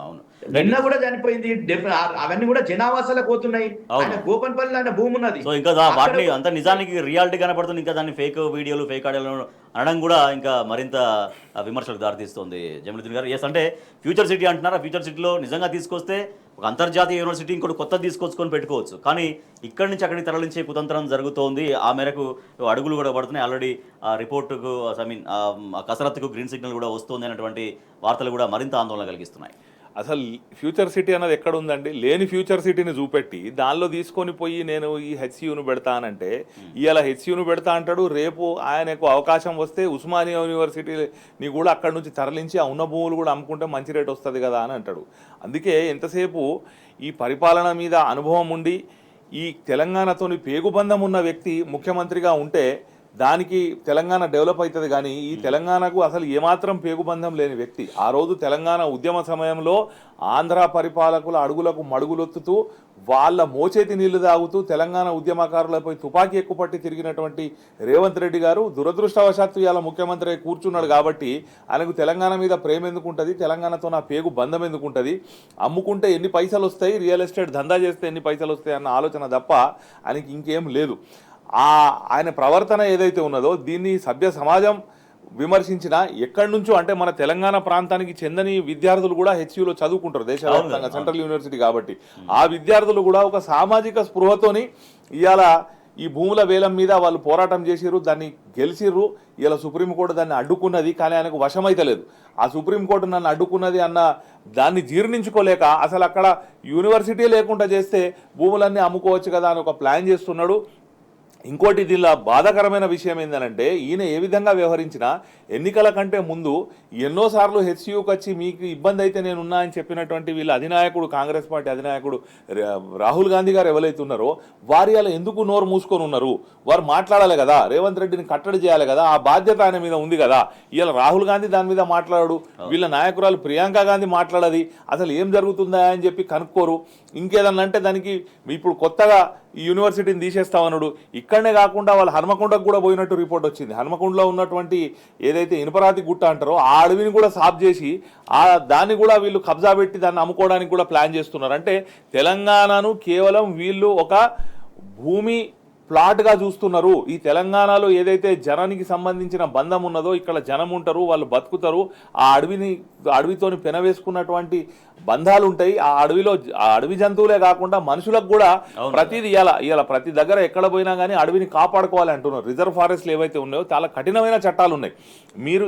అవును. నిన్న కూడా చనిపోయింది. అవన్నీ కూడా జనావాసాలకు పోతున్నాయి. అవును. ఆయన గోపన్పల్లి ఆయన భూమి ఉన్నది. సో ఇంకా అక్కడ వాటిని అంత నిజానికి రియాలిటీ కనపడుతుంది, ఇంకా దాన్ని ఫేక్ వీడియోలు ఫేక్ ఆడియోలు అనడం కూడా ఇంకా మరింత విమర్శలకు దారితీస్తుంది జమీలుద్దీన్ గారు. ఎస్, అంటే ఫ్యూచర్ సిటీ అంటున్నారు. ఆ ఫ్యూచర్ సిటీలో నిజంగా తీసుకొస్తే ఒక అంతర్జాతీయ యూనివర్సిటీ ఇంకోటి కొత్తది తీసుకొచ్చుకొని పెట్టుకోవచ్చు. కానీ ఇక్కడి నుంచి అక్కడికి తరలించే కుతంత్రం జరుగుతోంది. ఆ మేరకు అడుగులు కూడా పడుతున్నాయి. ఆల్రెడీ ఆ రిపోర్టుకు ఐ మీన్ కసరత్తుకు గ్రీన్ సిగ్నల్ కూడా వస్తుంది అనేటువంటి వార్తలు కూడా మరింత ఆందోళన కలిగిస్తున్నాయి. అసలు ఫ్యూచర్ సిటీ అన్నది ఎక్కడ ఉందండి? లేని ఫ్యూచర్ సిటీని చూపెట్టి దానిలో తీసుకొని పోయి నేను ఈ హెచ్సియూను పెడతానంటే ఇవాళ హెచ్సియూను పెడతా అంటాడు, రేపు ఆయనకు అవకాశం వస్తే ఉస్మానియా యూనివర్సిటీని కూడా అక్కడ నుంచి తరలించి ఆ ఉన్న భూములు కూడా అమ్ముకుంటే మంచి రేట్ వస్తుంది కదా అని అంటాడు. అందుకే ఎంతసేపు ఈ పరిపాలన మీద అనుభవం ఉండి ఈ తెలంగాణతోని పేగుబంధం ఉన్న వ్యక్తి ముఖ్యమంత్రిగా ఉంటే దానికి తెలంగాణ డెవలప్ అవుతుంది. కానీ ఈ తెలంగాణకు అసలు ఏమాత్రం పేగుబంధం లేని వ్యక్తి ఆ రోజు తెలంగాణ ఉద్యమ సమయంలో ఆంధ్ర పరిపాలకుల అడుగులకు మడుగులొత్తుతూ వాళ్ళ మోచేతి నీళ్లు తాగుతూ తెలంగాణ ఉద్యమకారులపై తుపాకీ ఎక్కుపట్టి తిరిగినటువంటి రేవంత్ రెడ్డి గారు దురదృష్టవశాత్తు ఇలా ముఖ్యమంత్రి కూర్చున్నాడు. కాబట్టి ఆయనకు తెలంగాణ మీద ప్రేమ ఎందుకుంటుంది, తెలంగాణతో నా పేగు బంధం ఎందుకుంటుంది, అమ్ముకుంటే ఎన్ని పైసలు వస్తాయి, రియల్ ఎస్టేట్ దందా చేస్తే ఎన్ని పైసలు వస్తాయి అన్న ఆలోచన తప్ప ఆయనకి ఇంకేం లేదు. ఆయన ప్రవర్తన ఏదైతే ఉన్నదో దీన్ని సభ్య సమాజం విమర్శించిన ఎక్కడి నుంచో, అంటే మన తెలంగాణ ప్రాంతానికి చెందని విద్యార్థులు కూడా హెచ్యూలో చదువుకుంటారు దేశవ్యాప్తంగా, సెంట్రల్ యూనివర్సిటీ కాబట్టి. ఆ విద్యార్థులు కూడా ఒక సామాజిక స్పృహతోని ఇవాళ ఈ భూముల వేలం మీద వాళ్ళు పోరాటం చేసిర్రు, దాన్ని గెలిచిర్రు. ఇలా సుప్రీంకోర్టు దాన్ని అడ్డుకున్నది, కానీ ఆయనకు వశమైతే లేదు. ఆ సుప్రీంకోర్టు నన్ను అడ్డుకున్నది అన్న దాన్ని జీర్ణించుకోలేక అసలు అక్కడ యూనివర్సిటీ లేకుండా చేస్తే భూములన్నీ అమ్ముకోవచ్చు కదా అని ఒక ప్లాన్ చేస్తున్నాడు. ఇంకోటి దీనిలో బాధాకరమైన విషయం ఏంటంటే ఈయన ఏ విధంగా వ్యవహరించినా ఎన్నికల కంటే ముందు ఎన్నోసార్లు హెచ్సియూకి వచ్చి మీకు ఇబ్బంది అయితే నేనున్నా అని చెప్పినటువంటి వీళ్ళ అధినాయకుడు, కాంగ్రెస్ పార్టీ అధినాయకుడు రాహుల్ గాంధీ గారు ఎవరైతే ఉన్నారో వారు ఇలా ఎందుకు నోరు మూసుకొని ఉన్నారు? వారు మాట్లాడాలి కదా, రేవంత్ రెడ్డిని కట్టడి చేయాలి కదా, ఆ బాధ్యత ఆయన మీద ఉంది కదా. ఇలా రాహుల్ గాంధీ దాని మీద మాట్లాడు, వీళ్ళ నాయకురాలు ప్రియాంక గాంధీ మాట్లాడది, అసలు ఏం జరుగుతుందా అని చెప్పి కనుక్కోరు. ఇంకేదన్నా అంటే దానికి ఇప్పుడు కొత్తగా ఈ యూనివర్సిటీని తీసేస్తామన్నాడు. ఇక్కడనే కాకుండా వాళ్ళు హన్మకొండకు కూడా పోయినట్టు రిపోర్ట్ వచ్చింది. హన్మకొండలో ఉన్నటువంటి ఏదైతే ఇనుపరాతి గుట్ట అంటారో ఆ అడవిని కూడా సాఫ్ చేసి దాన్ని కూడా వీళ్ళు కబ్జా పెట్టి దాన్ని అమ్ముకోవడానికి కూడా ప్లాన్ చేస్తున్నారు. అంటే తెలంగాణను కేవలం వీళ్ళు ఒక భూమి ప్లాట్గా చూస్తున్నారు. ఈ తెలంగాణలో ఏదైతే జనానికి సంబంధించిన బంధం ఉన్నదో, ఇక్కడ జనం ఉంటారు, వాళ్ళు బతుకుతారు, ఆ అడవితోని పెనవేసుకున్నటువంటి బంధాలు ఉంటాయి. ఆ అడవి జంతువులే కాకుండా మనుషులకు కూడా ప్రతిది ఇలా ప్రతి దగ్గర ఎక్కడ పోయినా కానీ అడవిని కాపాడుకోవాలి అంటున్నారు. రిజర్వ్ ఫారెస్ట్లు ఏవైతే ఉన్నాయో చాలా కఠినమైన చట్టాలు ఉన్నాయి. మీరు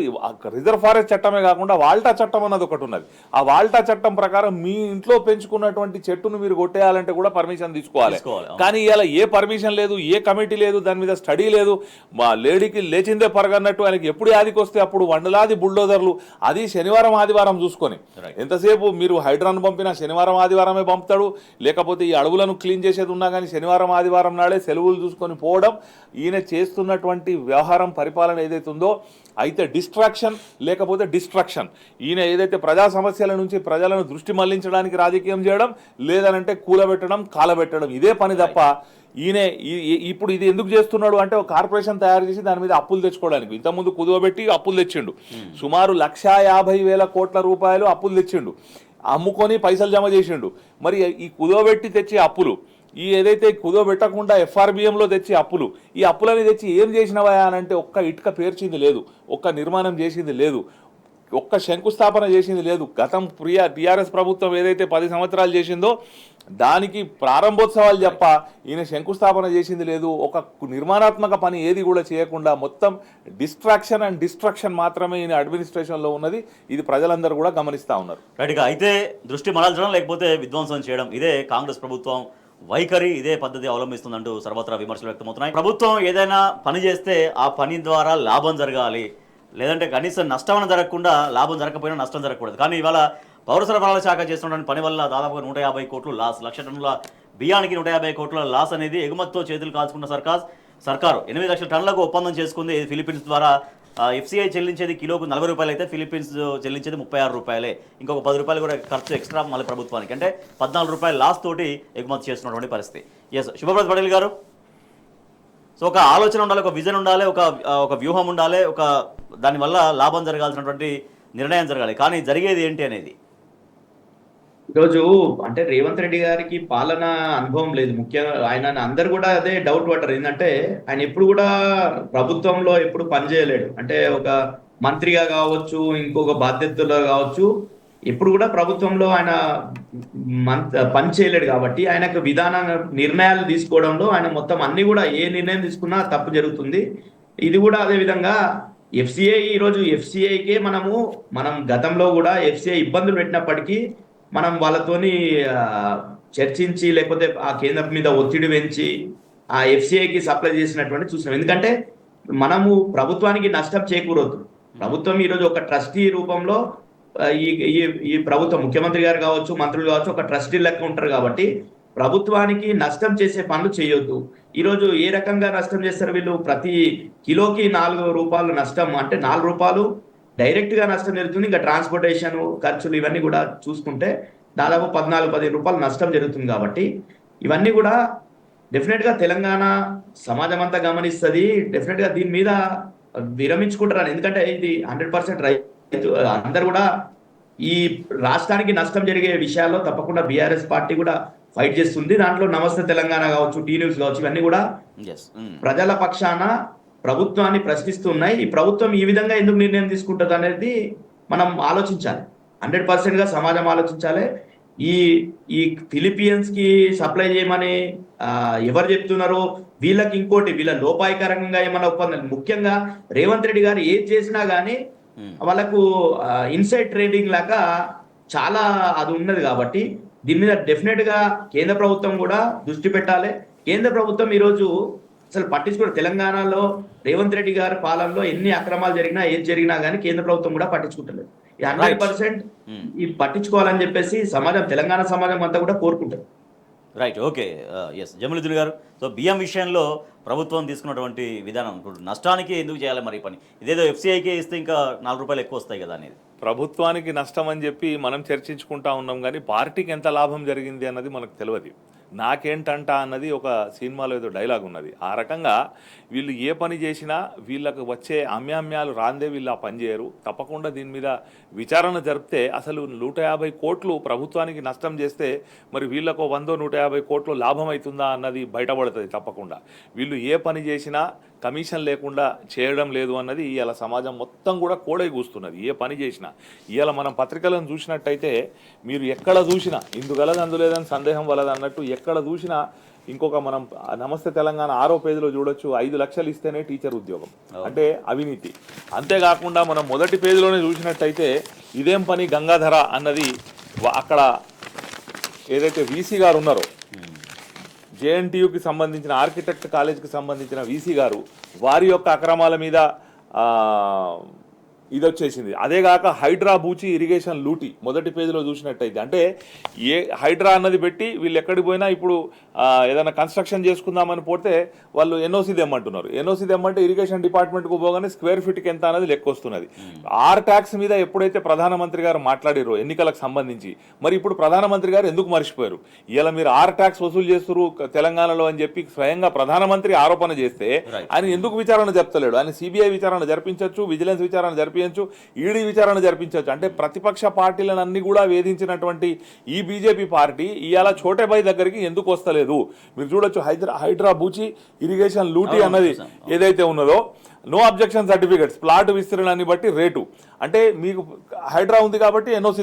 రిజర్వ్ ఫారెస్ట్ చట్టమే కాకుండా వాల్టా చట్టం అన్నది ఒకటి ఉన్నది. ఆ వాల్టా చట్టం ప్రకారం మీ ఇంట్లో పెంచుకున్నటువంటి చెట్టును మీరు కొట్టేయాలంటే కూడా పర్మిషన్ తీసుకోవాలి. కానీ ఇలా ఏ పర్మిషన్ లేదు, ఏ ఏ కమిటీ లేదు, దాని మీద స్టడీ లేదు. మా లేడీకి లేచిందే పరగన్నట్టు ఆయనకి ఎప్పుడు యాదికి వస్తే అప్పుడు వందలాది బుల్డోజర్లు, అది శనివారం ఆదివారం చూసుకొని. ఎంతసేపు మీరు హైడ్రాన్ పంపినా శనివారం ఆదివారమే పంపుతాడు, లేకపోతే ఈ అడవులను క్లీన్ చేసేది ఉన్నా కానీ శనివారం ఆదివారం నాడే సెలవులు చూసుకొని పోవడం. ఈయన చేస్తున్నటువంటి వ్యవహారం పరిపాలన ఏదైతే ఉందో అయితే డిస్ట్రాక్షన్ లేకపోతే డిస్ట్రక్షన్. ఈయన ఏదైతే ప్రజా సమస్యల నుంచి ప్రజలను దృష్టి మళ్లించడానికి రాజకీయం చేయడం, లేదనంటే కూలబెట్టడం, కాలబెట్టడం, ఇదే పని తప్ప ఈయన ఇప్పుడు ఇది ఎందుకు చేస్తున్నాడు అంటే ఒక కార్పొరేషన్ తయారు చేసి దాని మీద అప్పులు తెచ్చుకోవడానికి. ఇంతకుముందు కుదువబెట్టి అప్పులు తెచ్చిండు, సుమారు 1,50,000 కోట్ల రూపాయలు అప్పులు తెచ్చిండు, అమ్ముకొని పైసలు జమ చేసిండు. మరి ఈ కుదువబెట్టి తెచ్చే అప్పులు, ఈ ఏదైతే కుదోబెట్టకుండా ఎఫ్ఆర్బిఎంలో తెచ్చి అప్పులు, ఈ అప్పులని తెచ్చి ఏం చేసినవా అని అంటే ఒక్క ఇటుక పేర్చింది లేదు, ఒక్క నిర్మాణం చేసింది లేదు, ఒక్క శంకుస్థాపన చేసింది లేదు. గతం టీఆర్ఎస్ ప్రభుత్వం ఏదైతే 10 సంవత్సరాలు చేసిందో దానికి ప్రారంభోత్సవాలు తప్ప ఈయన శంకుస్థాపన చేసింది లేదు. ఒక నిర్మాణాత్మక పని ఏది కూడా చేయకుండా మొత్తం డిస్ట్రాక్షన్ అండ్ డిస్ట్రక్షన్ మాత్రమే ఈయన అడ్మినిస్ట్రేషన్లో ఉన్నది. ఇది ప్రజలందరూ కూడా గమనిస్తూ ఉన్నారు. రైట్గా, అయితే దృష్టి మరల్చడం లేకపోతే విధ్వంసం చేయడం, ఇదే కాంగ్రెస్ ప్రభుత్వం వైఖరి, ఇదే పద్ధతి అవలంబిస్తుందంటూ సర్వత్రా విమర్శలు వ్యక్తమవుతున్నాయి. ప్రభుత్వం ఏదైనా పని చేస్తే ఆ పని ద్వారా లాభం జరగాలి, లేదంటే కనీసం నష్టం జరగకుండా, లాభం జరగకపోయినా నష్టం జరగకూడదు. కానీ ఇవాళ పౌర సరఫరాల శాఖ చేస్తున్న పని వల్ల దాదాపుగా 150 కోట్లు లాస్, 1,00,000 టన్నుల బియ్యానికి 150 కోట్ల లాస్ అనేది ఎగుమతితో చేతులు కాల్చుకున్న సర్కారు 8 లక్షల టన్నులకు ఒప్పందం చేసుకుంది ఫిలిప్పీన్స్ ద్వారా. ఎఫ్సిఐ చెల్లించేది కిలోకు 40 రూపాయలు అయితే ఫిలిప్పీన్స్ చెల్లించేది 36 రూపాయలే. ఇంకొక 10 రూపాయలు కూడా ఖర్చు ఎక్స్ట్రా మళ్ళీ ప్రభుత్వానికి, అంటే 14 రూపాయల లాస్ తోటి ఎగుమతి చేస్తున్నటువంటి పరిస్థితి. ఎస్, శుభప్రద్ పటేల్ గారు, సో ఒక ఆలోచన ఉండాలి, ఒక విజన్ ఉండాలి, ఒక వ్యూహం ఉండాలి, దానివల్ల లాభం జరగాల్సినటువంటి నిర్ణయం జరగాలి. కానీ జరిగేది ఏంటి అనేది ఈరోజు అంటే రేవంత్ రెడ్డి గారికి పాలన అనుభవం లేదు. ముఖ్యంగా ఆయన అందరు కూడా అదే డౌట్ పడ్డారు. ఏంటంటే ఆయన ఎప్పుడు కూడా ప్రభుత్వంలో ఎప్పుడు పనిచేయలేడు. అంటే ఒక మంత్రిగా కావచ్చు, ఇంకొక బాధ్యతలో కావచ్చు, ఎప్పుడు కూడా ప్రభుత్వంలో ఆయన పని చేయలేడు. కాబట్టి ఆయనకు విధాన నిర్ణయాలు తీసుకోవడంలో ఆయన మొత్తం అన్ని కూడా ఏ నిర్ణయం తీసుకున్నా తప్పు జరుగుతుంది. ఇది కూడా అదే విధంగా ఎఫ్సిఐ, ఈరోజు ఎఫ్సిఐకే మనం గతంలో కూడా ఎఫ్సిఐ ఇబ్బందులు పెట్టినప్పటికీ మనం వాళ్ళతోని చర్చించి, లేకపోతే ఆ కేంద్రం మీద ఒత్తిడి పెంచి ఆ ఎఫ్సిఐకి సప్లై చేసినటువంటి చూసినాం. ఎందుకంటే మనము ప్రభుత్వానికి నష్టం చేకూరొద్దు. ప్రభుత్వం ఈరోజు ఒక ట్రస్టీ రూపంలో ఈ ప్రభుత్వం ముఖ్యమంత్రి గారు కావచ్చు, మంత్రులు కావచ్చు, ఒక ట్రస్టీ లెక్క ఉంటారు. కాబట్టి ప్రభుత్వానికి నష్టం చేసే పనులు చేయొద్దు. ఈరోజు ఏ రకంగా నష్టం చేస్తారు వీళ్ళు? ప్రతి కిలోకి 4 రూపాయలు నష్టం, అంటే 4 రూపాయలు డైరెక్ట్ గా నష్టం జరుగుతుంది. ఇంకా ట్రాన్స్పోర్టేషన్ ఖర్చులు ఇవన్నీ కూడా చూసుకుంటే దాదాపు 14-15 రూపాయలు నష్టం జరుగుతుంది. కాబట్టి ఇవన్నీ కూడా డెఫినెట్ గా తెలంగాణ సమాజం అంతా గమనిస్తుంది. డెఫినెట్ గా దీని మీద విరమించుకుంటారని, ఎందుకంటే ఇది 100% రైతు అందరు కూడా ఈ రాష్ట్రానికి నష్టం జరిగే విషయాల్లో తప్పకుండా బీఆర్ఎస్ పార్టీ కూడా ఫైట్ చేస్తుంది. దాంట్లో నమస్తే తెలంగాణ కావచ్చు, టీ న్యూస్ కావచ్చు, ఇవన్నీ కూడా ప్రజల పక్షాన ప్రభుత్వాన్ని ప్రశ్నిస్తున్నాయి. ఈ ప్రభుత్వం ఈ విధంగా ఎందుకు నిర్ణయం తీసుకుంటుంది అనేది మనం ఆలోచించాలి. 100% గా సమాజం ఆలోచించాలి. ఈ ఫిలిపియన్స్ కి సప్లై చేయమని ఎవరు చెప్తున్నారో వీళ్ళకి ఇంకోటి, వీళ్ళ లోపాయకరంగా ఏమన్నా ఒప్పందాలు, ముఖ్యంగా రేవంత్ రెడ్డి గారు ఏది చేసినా గానీ వాళ్ళకు ఇన్సైడ్ ట్రేడింగ్ లాగా చాలా అది ఉన్నది. కాబట్టి దీని మీద డెఫినెట్ గా కేంద్ర ప్రభుత్వం కూడా దృష్టి పెట్టాలి. కేంద్ర ప్రభుత్వం ఈరోజు అసలు పట్టించుకోరు. తెలంగాణలో రేవంత్ రెడ్డి గారి పాలనలో ఎన్ని అక్రమాలు జరిగినా, ఏది జరిగినా కానీ కేంద్ర ప్రభుత్వం కూడా పట్టించుకుంటలేదు. 100% ఈ పట్టించుకోవాలని చెప్పేసి తెలంగాణ సమాజం అంతా కూడా కోరుకుంటారు. Right, okay. ఎస్, జమీలుద్దీన్ గారు, సో బియ్యం విషయంలో ప్రభుత్వం తీసుకున్నటువంటి విధానం, ఇప్పుడు నష్టానికి ఎందుకు చేయాలి మరి పని? ఇదేదో ఎఫ్సిఐకే ఇస్తే ఇంకా 4 రూపాయలు ఎక్కువ వస్తాయి కదా అనేది. ప్రభుత్వానికి నష్టం అని చెప్పి మనం చర్చించుకుంటా ఉన్నాం, కానీ పార్టీకి ఎంత లాభం జరిగింది అన్నది మనకు తెలియదు. నాకేంటంట అన్నది ఒక సినిమాలో ఏదో డైలాగ్ ఉన్నది. ఆ రకంగా వీళ్ళు ఏ పని చేసినా వీళ్ళకు వచ్చే అమ్యామ్యాలు రాందే వీళ్ళు ఆ పని చేయరు. తప్పకుండా దీని మీద విచారణ జరిపితే అసలు 150 కోట్లు ప్రభుత్వానికి నష్టం చేస్తే మరి వీళ్ళకు 100-150 కోట్లు లాభం అవుతుందా అన్నది బయటపడుతుంది. తప్పకుండా వీళ్ళు ఏ పని చేసినా కమిషన్ లేకుండా చేయడం లేదు అన్నది ఇవాళ సమాజం మొత్తం కూడా కోడై కూస్తున్నది. ఏ పని చేసినా ఇవాళ మనం పత్రికలను చూసినట్టయితే మీరు ఎక్కడ చూసినా ఇందుగలదు అందులేదని సందేహం వలదు అన్నట్టు ఎక్కడ చూసినా ఇంకొక మనం నమస్తే తెలంగాణ 6వ పేజీలో చూడొచ్చు, 5 లక్షలు ఇస్తేనే టీచర్ ఉద్యోగం, అంటే అవినీతి. అంతేకాకుండా మనం మొదటి పేజీలోనే చూసినట్టయితే ఇదేం పని గంగాధర అన్నది అక్కడ ఏదైతే వీసీ గారు ఉన్నారో జేఎన్టీయుకి సంబంధించిన ఆర్కిటెక్ట్ కాలేజ్కి సంబంధించిన వీసీ గారు వారి యొక్క అక్రమాల మీద ఇది వచ్చేసింది. అదేగాక హైడ్రా బూచి ఇరిగేషన్ లూటీ మొదటి పేజీలో చూసినట్టయితే అంటే ఏ హైడ్రా అన్నది పెట్టి వీళ్ళు ఎక్కడికి పోయినా ఇప్పుడు ఏదైనా కన్స్ట్రక్షన్ చేసుకుందామని పోతే వాళ్ళు ఎన్ఓసి తెమ్మంటున్నారు. ఎన్ఓసి తెమ్మంటే ఇరిగేషన్ డిపార్ట్మెంట్కు పోగానే స్క్వేర్ ఫీట్కి ఎంత అనేది లెక్క వస్తున్నది. ఆర్ ట్యాక్స్ మీద ఎప్పుడైతే ప్రధానమంత్రి గారు మాట్లాడారో ఎన్నికలకు సంబంధించి, మరి ఇప్పుడు ప్రధానమంత్రి గారు ఎందుకు మర్చిపోయారు? ఇలా మీరు ఆర్ ట్యాక్స్ వసూలు చేస్తున్నారు తెలంగాణలో అని చెప్పి స్వయంగా ప్రధానమంత్రి ఆరోపణ చేస్తే ఆయన ఎందుకు విచారణ జరపలేడు? ఆయన సిబిఐ విచారణ జరిపించవచ్చు, విజిలెన్స్ విచారణ జరిపించవచ్చు, ఈడీ విచారణ జరిపించవచ్చు. అంటే ప్రతిపక్ష పార్టీలను అన్ని కూడా వేధించినటువంటి ఈ బీజేపీ పార్టీ ఇవాళ చోటేబాయి దగ్గరికి ఎందుకు వస్తలేదు? మీరు చూడొచ్చు, హైడ్రా బూచి ఇరిగేషన్ లూటీ అన్నది ఏదైతే ఉన్నదో నో అబ్జెక్షన్ సర్టిఫికెట్స్ ప్లాట్ విస్తీర్ణాన్ని బట్టి రేటు, అంటే మీకు హైడ్రా ఉంది కాబట్టి ఎన్ఓసి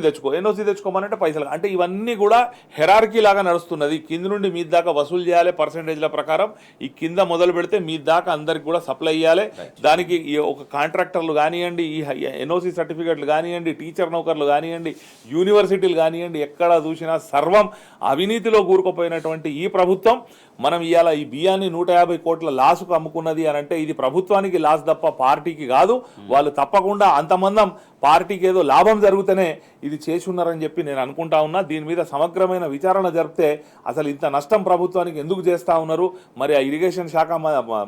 తెచ్చుకోమనంటే పైసలు, అంటే ఇవన్నీ కూడా హెరార్కీ లాగా నడుస్తున్నది. కింద నుండి మీ దాకా వసూలు చేయాలి పర్సంటేజ్ల ప్రకారం. ఈ కింద మొదలు పెడితే మీ దాకా అందరికి కూడా సప్లై చేయాలి. దానికి ఒక కాంట్రాక్టర్లు కానివ్వండి, ఈ ఎన్ఓసి సర్టిఫికెట్లు కానివ్వండి, టీచర్ నౌకర్లు కానివ్వండి, యూనివర్సిటీలు కానివ్వండి, ఎక్కడ చూసినా సర్వం అవినీతిలో కూరుకుపోయినటువంటి ఈ ప్రభుత్వం మనం ఇవాళ ఈ బియ్యాన్ని 150 కోట్ల లాసుకు అమ్ముకున్నది అని అంటే ఇది ప్రభుత్వానికి లాస్ తప్ప పార్టీకి కాదు. వాళ్ళు తప్పకుండా అంతమందం పార్టీకి ఏదో లాభం జరిగితేనే ఇది చేసి ఉన్నారని చెప్పి నేను అనుకుంటా ఉన్నా. దీని మీద సమగ్రమైన విచారణ జరిపితే అసలు ఇంత నష్టం ప్రభుత్వానికి ఎందుకు చేస్తూ ఉన్నారు? మరి ఆ ఇరిగేషన్ శాఖ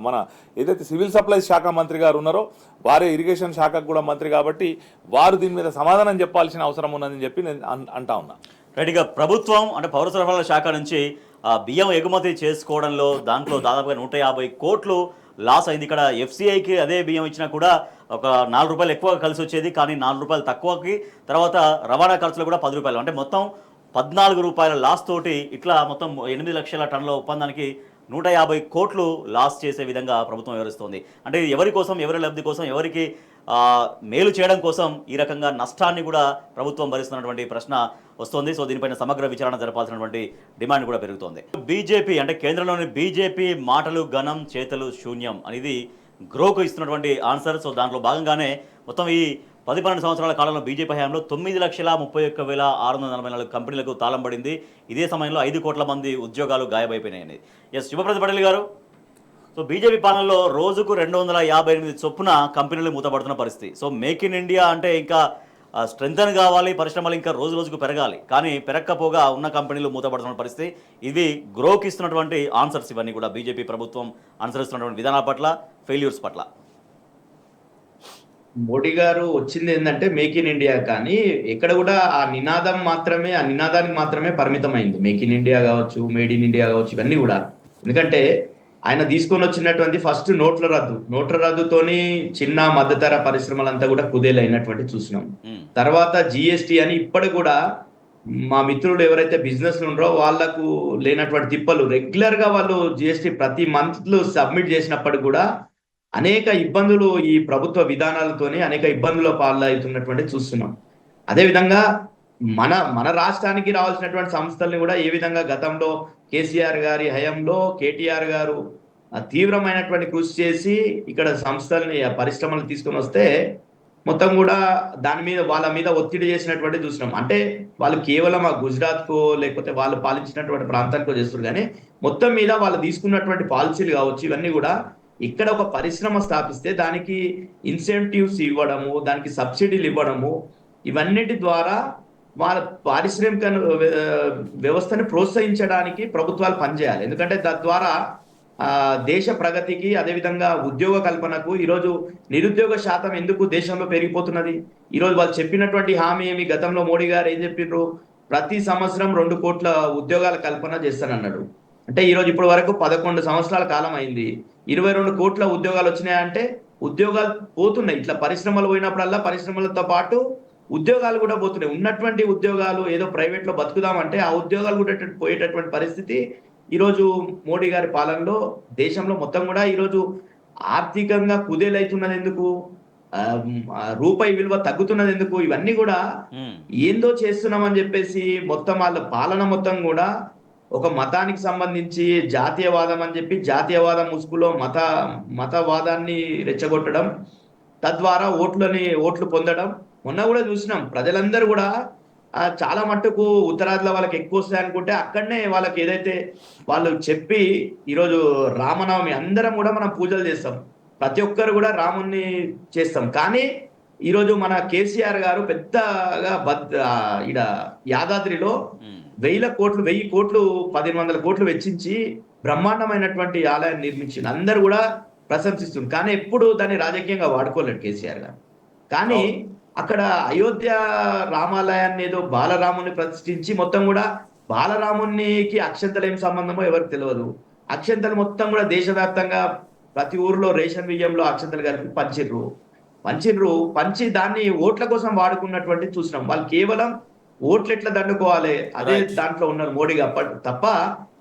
మన ఏదైతే సివిల్ సప్లైస్ శాఖ మంత్రి గారు ఉన్నారో వారే ఇరిగేషన్ శాఖకు కూడా మంత్రి కాబట్టి వారు దీని మీద సమాధానం చెప్పాల్సిన అవసరం ఉన్నదని చెప్పి నేను అంటా ఉన్నా. రైట్గా ప్రభుత్వం అంటే పౌర సరఫరాల శాఖ నుంచి బియ్యం ఎగుమతి చేసుకోవడంలో దాంట్లో దాదాపుగా 150 కోట్లు లాస్ అయింది. ఇక్కడ ఎఫ్సిఐకి అదే బియ్యం ఇచ్చినా కూడా ఒక 4 రూపాయలు ఎక్కువ కలిసి వచ్చేది, కానీ 4 రూపాయలు తక్కువకి తర్వాత రవాణా ఖర్చులు కూడా 10 రూపాయలు, అంటే మొత్తం 14 రూపాయల లాస్ తోటి ఇట్లా మొత్తం 8 లక్షల టన్నుల ఒప్పందానికి 150 కోట్లు లాస్ చేసే విధంగా ప్రభుత్వం వివరిస్తోంది. అంటే ఎవరి కోసం, ఎవరి లబ్ధి కోసం, ఎవరికి మేలు చేయడం కోసం ఈ రకంగా నష్టాన్ని కూడా ప్రభుత్వం భరిస్తున్నటువంటి ప్రశ్న వస్తోంది. సో దీనిపైన సమగ్ర విచారణ జరపాల్సినటువంటి డిమాండ్ కూడా పెరుగుతోంది. బీజేపీ అంటే కేంద్రంలోని బీజేపీ మాటలు ఘనం చేతలు శూన్యం అనేది గ్రోకు ఇస్తున్నటువంటి ఆన్సర్. సో దాంట్లో భాగంగానే మొత్తం ఈ 10-12 సంవత్సరాల కాలంలో బీజేపీ హయాంలో 9,31,644 కంపెనీలకు తాళం పడింది. ఇదే సమయంలో 5 కోట్ల మంది ఉద్యోగాలు గాయమైపోయినాయని. ఎస్ శుభప్రద పటేల్ గారు, సో బీజేపీ పాలనలో రోజుకు 258 చొప్పున కంపెనీలు మూతపడుతున్న పరిస్థితి. సో మేక్ ఇన్ ఇండియా అంటే ఇంకా స్ట్రెంగ్తన్ కావాలి, పరిశ్రమలు ఇంకా రోజు రోజుకు పెరగాలి, కానీ పెరగకపోగా ఉన్న కంపెనీలు మూతపడుతున్న పరిస్థితి. ఇది గ్రోకి ఇస్తున్నటువంటి ఆన్సర్స్ ఇవన్నీ కూడా బీజేపీ ప్రభుత్వం అనుసరిస్తున్నటువంటి విధానాల పట్ల, ఫెయిల్యూర్స్ పట్ల. మోడీ గారు వచ్చింది ఏంటంటే మేక్ ఇన్ ఇండియా, కానీ ఎక్కడ కూడా ఆ నినాదానికి మాత్రమే పరిమితమైంది. మేక్ ఇన్ ఇండియా కావచ్చు, మేడ్ ఇన్ ఇండియా కావచ్చు, ఇవన్నీ కూడా. ఎందుకంటే ఆయన తీసుకొని వచ్చినటువంటి ఫస్ట్ నోట్ల రద్దుతోని చిన్న మధ్యతర పరిశ్రమలంతా కూడా కుదేలైనటువంటి చూసినాం. తర్వాత జిఎస్టీ అని ఇప్పటి కూడా మా మిత్రులు ఎవరైతే బిజినెస్ ఉన్నారో వాళ్లకు లేనటువంటి తిప్పలు, రెగ్యులర్ గా వాళ్ళు జిఎస్టీ ప్రతి మంత్ సబ్మిట్ చేసినప్పటికి కూడా అనేక ఇబ్బందులు ఈ ప్రభుత్వ విధానాలతోని అనేక ఇబ్బందుల పాలవుతున్నటువంటి చూస్తున్నాం. అదేవిధంగా మన రాష్ట్రానికి రావాల్సినటువంటి సంస్థల్ని కూడా ఏ విధంగా గతంలో కేసీఆర్ గారి హయాంలో కేటీఆర్ గారు తీవ్రమైనటువంటి కృషి చేసి ఇక్కడ సంస్థల్ని పరిశ్రమలు తీసుకొని వస్తే మొత్తం కూడా వాళ్ళ మీద ఒత్తిడి చేసినటువంటి చూసినాం. అంటే వాళ్ళు కేవలం ఆ గుజరాత్కో లేకపోతే వాళ్ళు పాలించినటువంటి ప్రాంతానికో చేస్తారు, కానీ మొత్తం మీద వాళ్ళు తీసుకున్నటువంటి పాలసీలు కావచ్చు, ఇవన్నీ కూడా ఇక్కడ ఒక పరిశ్రమ స్థాపిస్తే దానికి ఇన్సెంటివ్స్ ఇవ్వడము, దానికి సబ్సిడీలు ఇవ్వడము, ఇవన్నిటి ద్వారా వాళ్ళ పారిశ్రామిక వ్యవస్థని ప్రోత్సహించడానికి ప్రభుత్వాలు పనిచేయాలి. ఎందుకంటే తద్వారా దేశ ప్రగతికి, అదేవిధంగా ఉద్యోగ కల్పనకు, ఈరోజు నిరుద్యోగ శాతం ఎందుకు దేశంలో పెరిగిపోతున్నది? ఈరోజు వాళ్ళు చెప్పినటువంటి హామీ ఏమి? గతంలో మోడీ గారు ఏం చెప్పిండ్రు? ప్రతి సంవత్సరం 2 కోట్ల ఉద్యోగాల కల్పన చేస్తానన్నాడు. అంటే ఈరోజు ఇప్పటి వరకు 11 సంవత్సరాల కాలం అయింది, 22 కోట్ల ఉద్యోగాలు వచ్చినాయంటే ఉద్యోగాలు పోతున్నాయి. ఇట్లా పరిశ్రమలు పోయినప్పుడల్లా పరిశ్రమలతో పాటు ఉద్యోగాలు కూడా పోతున్నాయి. ఉన్నటువంటి ఉద్యోగాలు ఏదో ప్రైవేట్ లో బతుకుదామంటే ఆ ఉద్యోగాలు కూడా పోయేటటువంటి పరిస్థితి ఈరోజు మోడీ గారి పాలనలో దేశంలో మొత్తం కూడా ఈరోజు ఆర్థికంగా కుదేలైతున్నది ఎందుకు? రూపాయి విలువ తగ్గుతున్నది ఎందుకు? ఇవన్నీ కూడా ఏందో చేస్తున్నామని చెప్పేసి మొత్తం వాళ్ళ పాలన మొత్తం కూడా ఒక మతానికి సంబంధించి జాతీయవాదం అని చెప్పి జాతీయవాదం ముసుగులో మతవాదాన్ని రెచ్చగొట్టడం, తద్వారా ఓట్లు పొందడం. మొన్న కూడా చూసినాం, ప్రజలందరూ కూడా చాలా మట్టుకు ఉత్తరాదిలో వాళ్ళకి ఎక్కువ వస్తాయి అనుకుంటే అక్కడనే వాళ్ళకి ఏదైతే వాళ్ళు చెప్పి ఈరోజు రామనవమి అందరం కూడా మనం పూజలు చేస్తాం, ప్రతి ఒక్కరు కూడా రాముణ్ణి చేస్తాం. కానీ ఈరోజు మన కేసీఆర్ గారు పెద్దగా ఈడ యాదాద్రిలో ఉమ్. 1000 కోట్లు 1100 కోట్లు వెచ్చించి బ్రహ్మాండమైనటువంటి ఆలయాన్ని నిర్మించింది. అందరు కూడా ప్రశంసిస్తుంది. కానీ ఎప్పుడు దాన్ని రాజకీయంగా వాడుకోలేడు కేసీఆర్ గారు. కానీ అక్కడ అయోధ్య రామాలయాన్ని ఏదో బాలరాముని ప్రతిష్ఠించి మొత్తం కూడా బాలరామునికి అక్షంతలు ఏం సంబంధమో ఎవరికి తెలియదు. అక్షంతలు మొత్తం కూడా దేశవ్యాప్తంగా ప్రతి ఊర్లో రేషన్ బియ్యంలో అక్షంతలు కలిపి పంచి దాన్ని ఓట్ల కోసం వాడుకున్నటువంటి చూసినాం. వాళ్ళు కేవలం ఓట్లు ఎట్లా దండుకోవాలి అదే దాంట్లో ఉన్నారు మోడీ తప్ప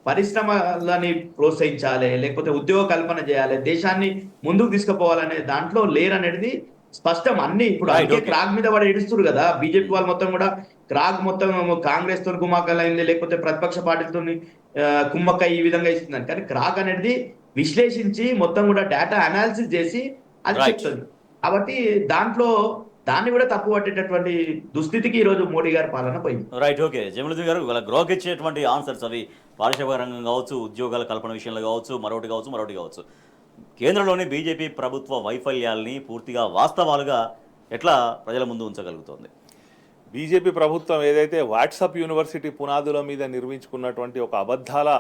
పరిశ్రమలని ప్రోత్సహించాలి, లేకపోతే ఉద్యోగ కల్పన చేయాలి, దేశాన్ని ముందుకు తీసుకుపోవాలనే దాంట్లో లేరనేది స్పష్టం. అన్ని ఇప్పుడు అందుకే క్రాగ్ మీద వాడు ఏడుస్తున్నారు కదా బీజేపీ వాళ్ళు మొత్తం కూడా. క్రాగ్ మొత్తం కాంగ్రెస్ తో కుమ్మక్కలైంది, లేకపోతే ప్రతిపక్ష పార్టీలతో కుమ్మక్క ఈ విధంగా ఇస్తుందని. కానీ క్రాగ్ అనేది విశ్లేషించి మొత్తం కూడా డేటా అనాలిసిస్ చేసి అది చెప్తుంది. కాబట్టి దాన్ని కూడా తప్పు పట్టేటటువంటి దుస్థితికి ఈ రోజు మోడీ గారి పాలన పోయింది. Right, okay. జమీలుద్దీన్ గారు, వాళ్ళ గ్రోక్ ఇచ్చేటువంటి ఆన్సర్స్ అవి పారిశ్రామిక రంగం కావచ్చు, ఉద్యోగాల కల్పన విషయంలో కావచ్చు, మరొకటి కావచ్చు, కేంద్రంలోని బీజేపీ ప్రభుత్వ వైఫల్యాల్ని పూర్తిగా వాస్తవాలుగా ఎట్లా ప్రజల ముందు ఉంచగలుగుతోంది? బీజేపీ ప్రభుత్వం ఏదైతే వాట్సాప్ యూనివర్సిటీ పునాదుల మీద నిర్మించుకున్నటువంటి ఒక అబద్ధాల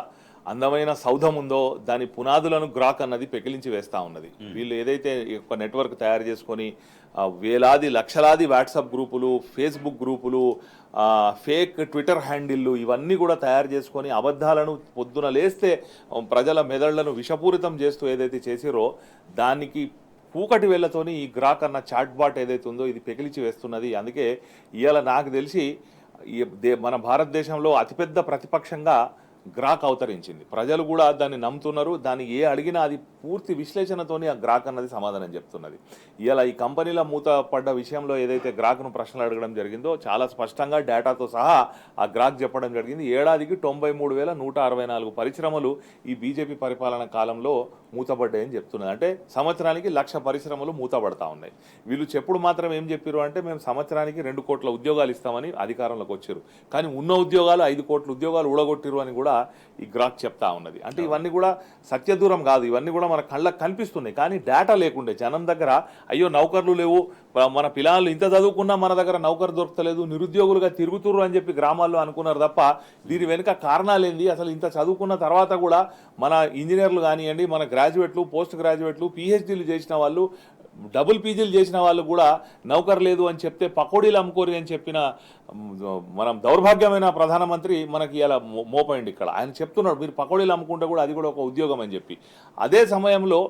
అందమైన సౌధం ఉందో దాని పునాదులను గ్రాక్ అన్నది పెకిలించి వేస్తూ ఉన్నది. వీళ్ళు ఏదైతే ఒక నెట్వర్క్ తయారు చేసుకొని వేలాది లక్షలాది వాట్సాప్ గ్రూపులు, ఫేస్బుక్ గ్రూపులు, ఫేక్ ట్విట్టర్ హ్యాండిల్లు ఇవన్నీ కూడా తయారు చేసుకొని అబద్ధాలను పొద్దున లేస్తే ప్రజల మెదళ్లను విషపూరితం చేస్తూ ఏదైతే చేసిరో దానికి కూకటి వేళ్లతోని ఈ గ్రాక్ అన్న చాట్ బాట్ ఏదైతే ఉందో ఇది పెకిలిచి వేస్తున్నది. అందుకే ఇవాళ నాకు తెలిసి మన భారతదేశంలో అతిపెద్ద ప్రతిపక్షంగా గ్రాక్ అవతరించింది. ప్రజలు కూడా దాన్ని నమ్ముతున్నారు. దాన్ని అడిగినా అది పూర్తి విశ్లేషణతోని ఆ గ్రాక్ అన్నది సమాధానం చెప్తున్నది. ఇలా ఈ కంపెనీల మూత పడ్డ విషయంలో ఏదైతే గ్రాక్ను ప్రశ్నలు అడగడం జరిగిందో చాలా స్పష్టంగా డేటాతో సహా ఆ గ్రాక్ చెప్పడం జరిగింది. ఏడాదికి 93,164 పరిశ్రమలు ఈ బీజేపీ పరిపాలన కాలంలో మూతపడ్డాయని చెప్తున్నది. అంటే సంవత్సరానికి 1,00,000 పరిశ్రమలు మూతపడతా ఉన్నాయి. వీళ్ళు చెప్పుడు మాత్రం ఏం చెప్పారు అంటే మేము సంవత్సరానికి 2 కోట్ల ఉద్యోగాలు ఇస్తామని అధికారంలోకి వచ్చారు. కానీ ఉన్న ఉద్యోగాలు 5 కోట్ల ఉద్యోగాలు ఊడగొట్టిరు అని కూడా ఈ గ్రాక్ చెప్తా ఉన్నది. అంటే ఇవన్నీ కూడా సత్యదూరం కాదు, ఇవన్నీ కూడా మన కళ్ళకు కనిపిస్తున్నాయి. కానీ డేటా లేకుండే జనం దగ్గర అయ్యో నౌకర్లు లేవు, మన పిల్లలు ఇంత చదువుకున్నా మన దగ్గర నౌకరు దొరకలేదు, నిరుద్యోగులుగా తిరుగుతుర్రు అని చెప్పి గ్రామాల్లో అనుకున్నారు తప్ప దీని వెనుక కారణాలేంది, అసలు ఇంత చదువుకున్న తర్వాత కూడా మన ఇంజనీర్లు కానివ్వండి, మన గ్రాడ్యుయేట్లు, పోస్ట్ గ్రాడ్యుయేట్లు, పిహెచ్డీలు చేసిన వాళ్ళు, డబుల్ పీజీలు చేసిన వాళ్ళు కూడా నౌకరు లేదు అని చెప్తే పకోడీలు అమ్ముకోరు అని చెప్పిన మనం దౌర్భాగ్యమైన ప్రధానమంత్రి మనకి ఇలా మోపండి. ఇక్కడ ఆయన చెప్తున్నాడు మీరు పకోడీలు అమ్ముకుంటే కూడా అది కూడా ఒక ఉద్యోగం అని చెప్పి. అదే సమయంలో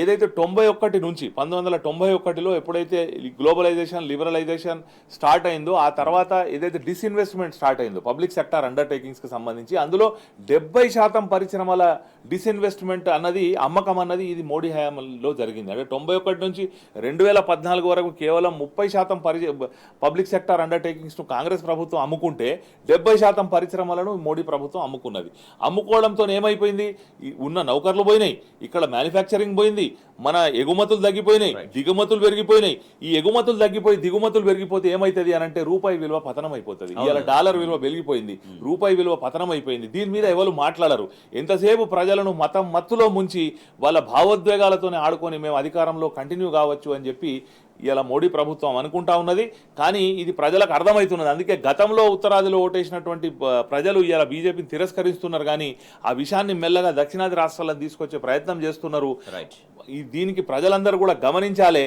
ఏదైతే 91 నుంచి 1991లో ఎప్పుడైతే గ్లోబలైజేషన్, లిబరలైజేషన్ స్టార్ట్ అయిందో ఆ తర్వాత ఏదైతే డిస్ఇన్వెస్ట్మెంట్ స్టార్ట్ అయిందో పబ్లిక్ సెక్టార్ అండర్టేకింగ్స్కి సంబంధించి అందులో 70% పరిశ్రమల డిస్ఇన్వెస్ట్మెంట్ అన్నది, అమ్మకం అన్నది ఇది మోడీ హయాంలో జరిగింది. అంటే 91 నుంచి 2014 వరకు కేవలం 30% పబ్లిక్ సెక్టార్ అండర్టేకింగ్స్ను కాంగ్రెస్ ప్రభుత్వం అమ్ముకుంటే 70% పరిశ్రమలను మోడీ ప్రభుత్వం అమ్ముకున్నది. అమ్ముకోవడంతో ఏమైపోయింది, ఉన్న నౌకర్లు పోయినాయి, ఇక్కడ మ్యానుఫ్యాక్చరింగ్ పోయింది, మన ఎగుమతులు తగ్గిపోయినాయి, దిగుమతులు పెరిగిపోయినాయి. ఈ ఎగుమతులు తగ్గిపోయి దిగుమతులు పెరిగిపోతే ఏమైతుంది అని అంటే రూపాయి విలువ పతనం అయిపోతుంది. ఇవాళ డాలర్ విలువ పెరిగిపోయింది, రూపాయి విలువ పతనం అయిపోయింది. దీని మీద ఎవరు మాట్లాడరు. ఎంతసేపు ప్రజలను మత్తులో ముంచి వాళ్ళ భావోద్వేగాలతోనే ఆడుకొని మేము అధికారంలో కంటిన్యూ కావచ్చు అని చెప్పి ఇలా మోడీ ప్రభుత్వం అనుకుంటా ఉన్నది. కానీ ఇది ప్రజలకు అర్థమవుతున్నది. అందుకే గతంలో ఉత్తరాదిలో ఓటేసినటువంటి ప్రజలు ఇలా బీజేపీని తిరస్కరిస్తున్నారు. కానీ ఆ విషయాన్ని మెల్లగా దక్షిణాది రాష్ట్రాలను తీసుకొచ్చే ప్రయత్నం చేస్తున్నారు. దీనికి ప్రజలందరూ కూడా గమనించాలి.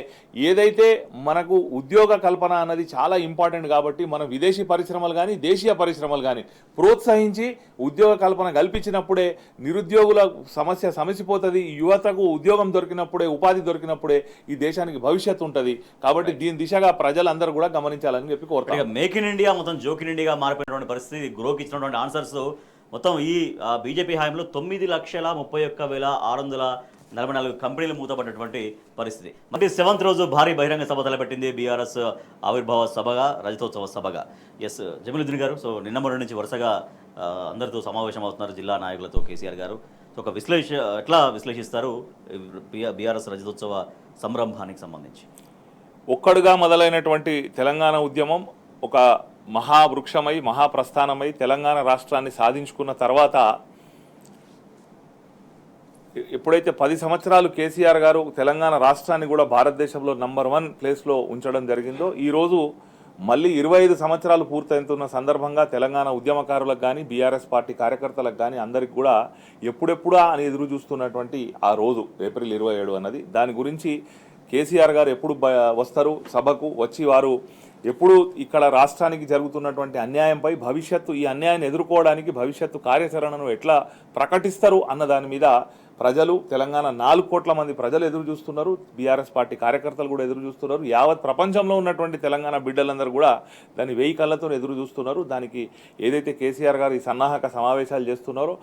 ఏదైతే మనకు ఉద్యోగ కల్పన అన్నది చాలా ఇంపార్టెంట్ కాబట్టి మనం విదేశీ పరిశ్రమలు కానీ దేశీయ పరిశ్రమలు కానీ ప్రోత్సహించి ఉద్యోగ కల్పన కల్పించినప్పుడే నిరుద్యోగుల సమసిపోతుంది. యువతకు ఉద్యోగం దొరికినప్పుడే, ఉపాధి దొరికినప్పుడే ఈ దేశానికి భవిష్యత్తు ఉంటుంది. కాబట్టి దీని దిశగా ప్రజలందరూ కూడా గమనించాలని చెప్పి కోరుతారు. మేక్ ఇన్ ఇండియా మొత్తం జోక్ ఇన్ ఇండియాగా మారిపోయినటువంటి పరిస్థితి, గ్రోకి ఇచ్చినటువంటి ఆన్సర్స్ మొత్తం ఈ బీజేపీ హయాంలో 9,31,644 కంపెనీలు మూతపడినటువంటి పరిస్థితి. మరి 7th రోజు భారీ బహిరంగ సభ తలపెట్టింది బీఆర్ఎస్ ఆవిర్భావ సభగా, రజతోత్సవ సభగా. ఎస్ జమీలుద్దీన్ గారు, సో నిన్న మొదటి నుంచి వరుసగా అందరితో సమావేశం అవుతున్నారు జిల్లా నాయకులతో కేసీఆర్ గారు. సో ఒక ఎట్లా విశ్లేషిస్తారు బీఆర్ఎస్ రజతోత్సవ సంరంభానికి సంబంధించి? ఒక్కడుగా మొదలైనటువంటి తెలంగాణ ఉద్యమం ఒక మహావృక్షమై మహాప్రస్థానమై తెలంగాణ రాష్ట్రాన్ని సాధించుకున్న తర్వాత ఎప్పుడైతే 10 సంవత్సరాలు కేసీఆర్ గారు తెలంగాణ రాష్ట్రాన్ని కూడా భారతదేశంలో నంబర్ 1 ప్లేస్లో ఉంచడం జరిగిందో ఈరోజు మళ్ళీ 25 సంవత్సరాలు పూర్తవుతున్న సందర్భంగా తెలంగాణ ఉద్యమకారులకు కానీ బీఆర్ఎస్ పార్టీ కార్యకర్తలకు కానీ అందరికి కూడా ఎప్పుడెప్పుడా అని ఎదురు చూస్తున్నటువంటి ఆ రోజు ఏప్రిల్ 27 అన్నది. దాని గురించి కేసీఆర్ గారు ఎప్పుడు వస్తారు సభకు వచ్చి వారు ఎప్పుడు ఇక్కడ రాష్ట్రానికి జరుగుతున్నటువంటి అన్యాయంపై భవిష్యత్తు ఈ అన్యాయాన్ని ఎదుర్కోవడానికి భవిష్యత్తు కార్యాచరణను ఎట్లా ప్రకటిస్తారు అన్న దాని మీద ప్రజలు తెలంగాణ 4 కోట్ల మంది ప్రజలు ఎదురు చూస్తున్నారు. బీఆర్ఎస్ పార్టీ కార్యకర్తలు కూడా ఎదురు చూస్తున్నారు. యావత్ ప్రపంచంలో ఉన్నటువంటి తెలంగాణ బిడ్డలందరూ కూడా దాని 1000 కళ్ళతో ఎదురు చూస్తున్నారు. దానికి ఏదైతే కేసీఆర్ గారు ఈ సన్నాహక సమావేశాలు చేస్తున్నారో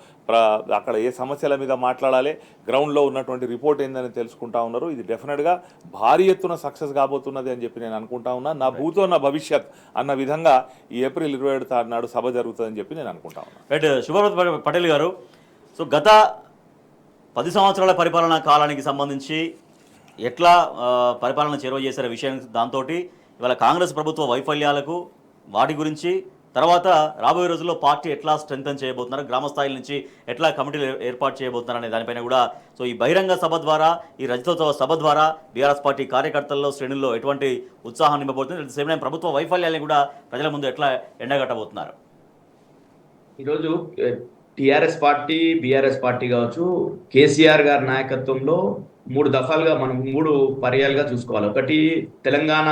అక్కడ ఏ సమస్యల మీద మాట్లాడాలి, గ్రౌండ్లో ఉన్నటువంటి రిపోర్ట్ ఏందని తెలుసుకుంటా ఉన్నారు. ఇది డెఫినెట్గా భారీ ఎత్తున సక్సెస్ కాబోతున్నది అని చెప్పి నేను అనుకుంటా ఉన్నా. నా భూతో నా భవిష్యత్ అన్న విధంగా ఈ ఏప్రిల్ 27 నాడు సభ జరుగుతుందని చెప్పి నేను అనుకుంటా ఉన్నా. రైట్ శుభప్రద్ పటేల్ గారు, సో గత 10 సంవత్సరాల పరిపాలనా కాలానికి సంబంధించి ఎట్లా పరిపాలన చేరువ చేశారు విషయం, దాంతో ఇవాళ కాంగ్రెస్ ప్రభుత్వ వైఫల్యాలకు వాటి గురించి, తర్వాత రాబోయే రోజుల్లో పార్టీ ఎట్లా స్ట్రెంగ్తన్ చేయబోతున్నారు, గ్రామ స్థాయి నుంచి ఎట్లా కమిటీలు ఏర్పాటు చేయబోతున్నారు అనే దానిపైన కూడా, సో ఈ బహిరంగ సభ ద్వారా ఈ రజతోత్సవ సభ ద్వారా బీఆర్ఎస్ పార్టీ కార్యకర్తల్లో శ్రేణుల్లో ఎటువంటి ఉత్సాహం నింపబోతుంది, అట్ ద సేమ్ టైం ప్రభుత్వ వైఫల్యాన్ని కూడా ప్రజల ముందు ఎట్లా ఎండగట్టబోతున్నారు? ఈరోజు టిఆర్ఎస్ పార్టీ బీఆర్ఎస్ పార్టీ కావచ్చు, కేసీఆర్ గారి నాయకత్వంలో 3 దఫాలుగా మనం 3 పర్యాలుగా చూసుకోవాలి. ఒకటి, తెలంగాణ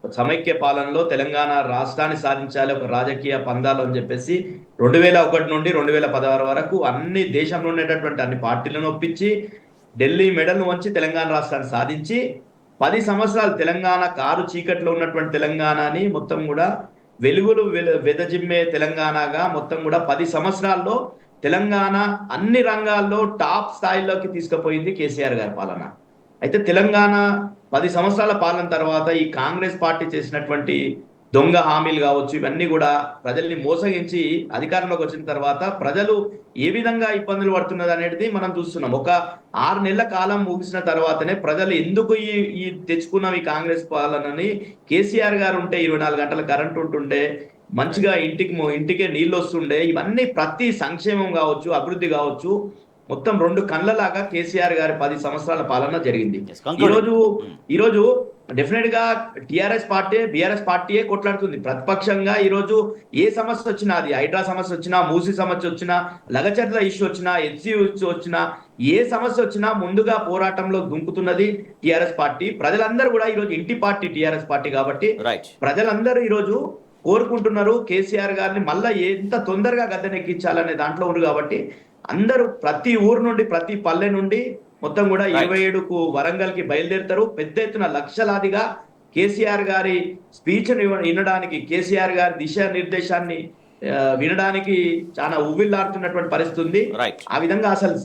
సమైక్య పాలనలో తెలంగాణ రాష్ట్రాన్ని సాధించాలి ఒక రాజకీయ పందాలు అని చెప్పేసి 2001 నుండి 2016 వరకు అన్ని దేశంలో ఉండేటటువంటి అన్ని పార్టీలను ఒప్పించి ఢిల్లీ మెడల్ను వంచి తెలంగాణ రాష్ట్రాన్ని సాధించి 10 సంవత్సరాలు తెలంగాణ కారు చీకట్లో ఉన్నటువంటి తెలంగాణని మొత్తం కూడా వెలుగులు వెదజిమ్మే తెలంగాణగా మొత్తం కూడా 10 సంవత్సరాల్లో తెలంగాణ అన్ని రంగాల్లో టాప్ స్థాయిలోకి తీసుకుపోయింది కేసీఆర్ గారి పాలన. అయితే తెలంగాణ 10 సంవత్సరాల పాలన తర్వాత ఈ కాంగ్రెస్ పార్టీ చేసినటువంటి దొంగ హామీలు కావచ్చు, ఇవన్నీ కూడా ప్రజల్ని మోసగించి అధికారంలోకి వచ్చిన తర్వాత ప్రజలు ఏ విధంగా ఇబ్బందులు పడుతున్నది అనేది మనం చూస్తున్నాం. ఒక 6 నెలల కాలం ముగిసిన తర్వాతనే ప్రజలు ఎందుకు ఈ తెచ్చుకున్నాం ఈ కాంగ్రెస్ పాలనని, కేసీఆర్ గారు ఉంటే 24 గంటల కరెంట్ ఉంటుండే, మంచిగా ఇంటికే నీళ్ళు వస్తుండే, ఇవన్నీ ప్రతి సంక్షేమం కావచ్చు అభివృద్ధి కావచ్చు మొత్తం 2 కళ్ళలాగా కేసీఆర్ గారి 10 సంవత్సరాల పాలన జరిగింది. ఈరోజు డెఫినెట్ గా టిఆర్ఎస్ పార్టీ బీఆర్ఎస్ పార్టీయే కొట్లాడుతుంది ప్రతిపక్షంగా. ఈరోజు ఏ సమస్య వచ్చినా, అది హైడ్రా సమస్య వచ్చినా, మూసీ సమస్య వచ్చినా, లగచర్ల ఇష్యూ వచ్చినా, హెచ్సి ఇష్యూ వచ్చినా, ఏ సమస్య వచ్చినా ముందుగా పోరాటంలో దుంకుతున్నది టిఆర్ఎస్ పార్టీ. ప్రజలందరూ కూడా ఈరోజు ఇంటి పార్టీ టిఆర్ఎస్ పార్టీ కాబట్టి ప్రజలందరూ ఈరోజు కోరుకుంటున్నారు కేసీఆర్ గారిని మళ్ళా ఎంత తొందరగా గద్దెనెక్కించాలనే దాంట్లో ఉన్నారు. కాబట్టి అందరూ ప్రతి ఊరు నుండి ప్రతి పల్లె నుండి మొత్తం కూడా 27కు వరంగల్ కి బయలుదేరుతారు. పెద్ద ఎత్తున లక్షలాదిగా కేసీఆర్ గారి స్పీచ్ వినడానికి, కేసీఆర్ గారి దిశానిర్దేశాన్ని వినడానికి చాలా ఉవ్విల్లాడుతున్నటువంటి పరిస్థితి ఉంది. ఆ విధంగా అసలు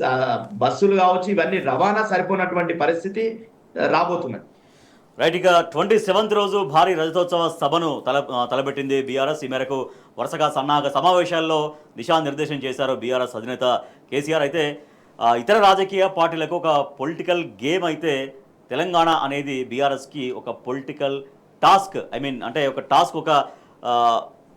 బస్సులు కావచ్చు ఇవన్నీ రవాణా సరిపోయినటువంటి పరిస్థితి రాబోతున్నది. రైట్, ఇక 27th రోజు భారీ రజతోత్సవ సభను తలబెట్టింది బీఆర్ఎస్. ఈ మేరకు వరుసగా సన్నాహక సమావేశాల్లో దిశానిర్దేశం చేశారు బీఆర్ఎస్ అధినేత కేసీఆర్. అయితే ఇతర రాజకీయ పార్టీలకు ఒక పొలిటికల్ గేమ్ అయితే తెలంగాణ అనేది బీఆర్ఎస్కి ఒక పొలిటికల్ టాస్క్, అంటే ఒక టాస్క్,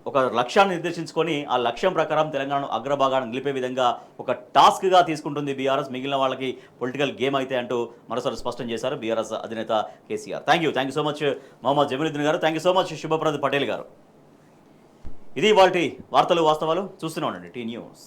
ఒక లక్ష్యాన్ని నిర్దేశించుకొని ఆ లక్ష్యం ప్రకారం తెలంగాణను అగ్రభాగాన్ని నిలిపే విధంగా ఒక టాస్క్గా తీసుకుంటుంది బీఆర్ఎస్. మిగిలిన వాళ్ళకి పొలిటికల్ గేమ్ అయితే అంటూ మరోసారి స్పష్టం చేశారు బీఆర్ఎస్ అధినేత KCR. Thank you so much Mohammed Jamiluddin గారు. Thank you so much Shubhaprad Patel గారు. ఇది వాటి వార్తలు వాస్తవాలు. చూస్తూనే ఉండండి టీ న్యూస్.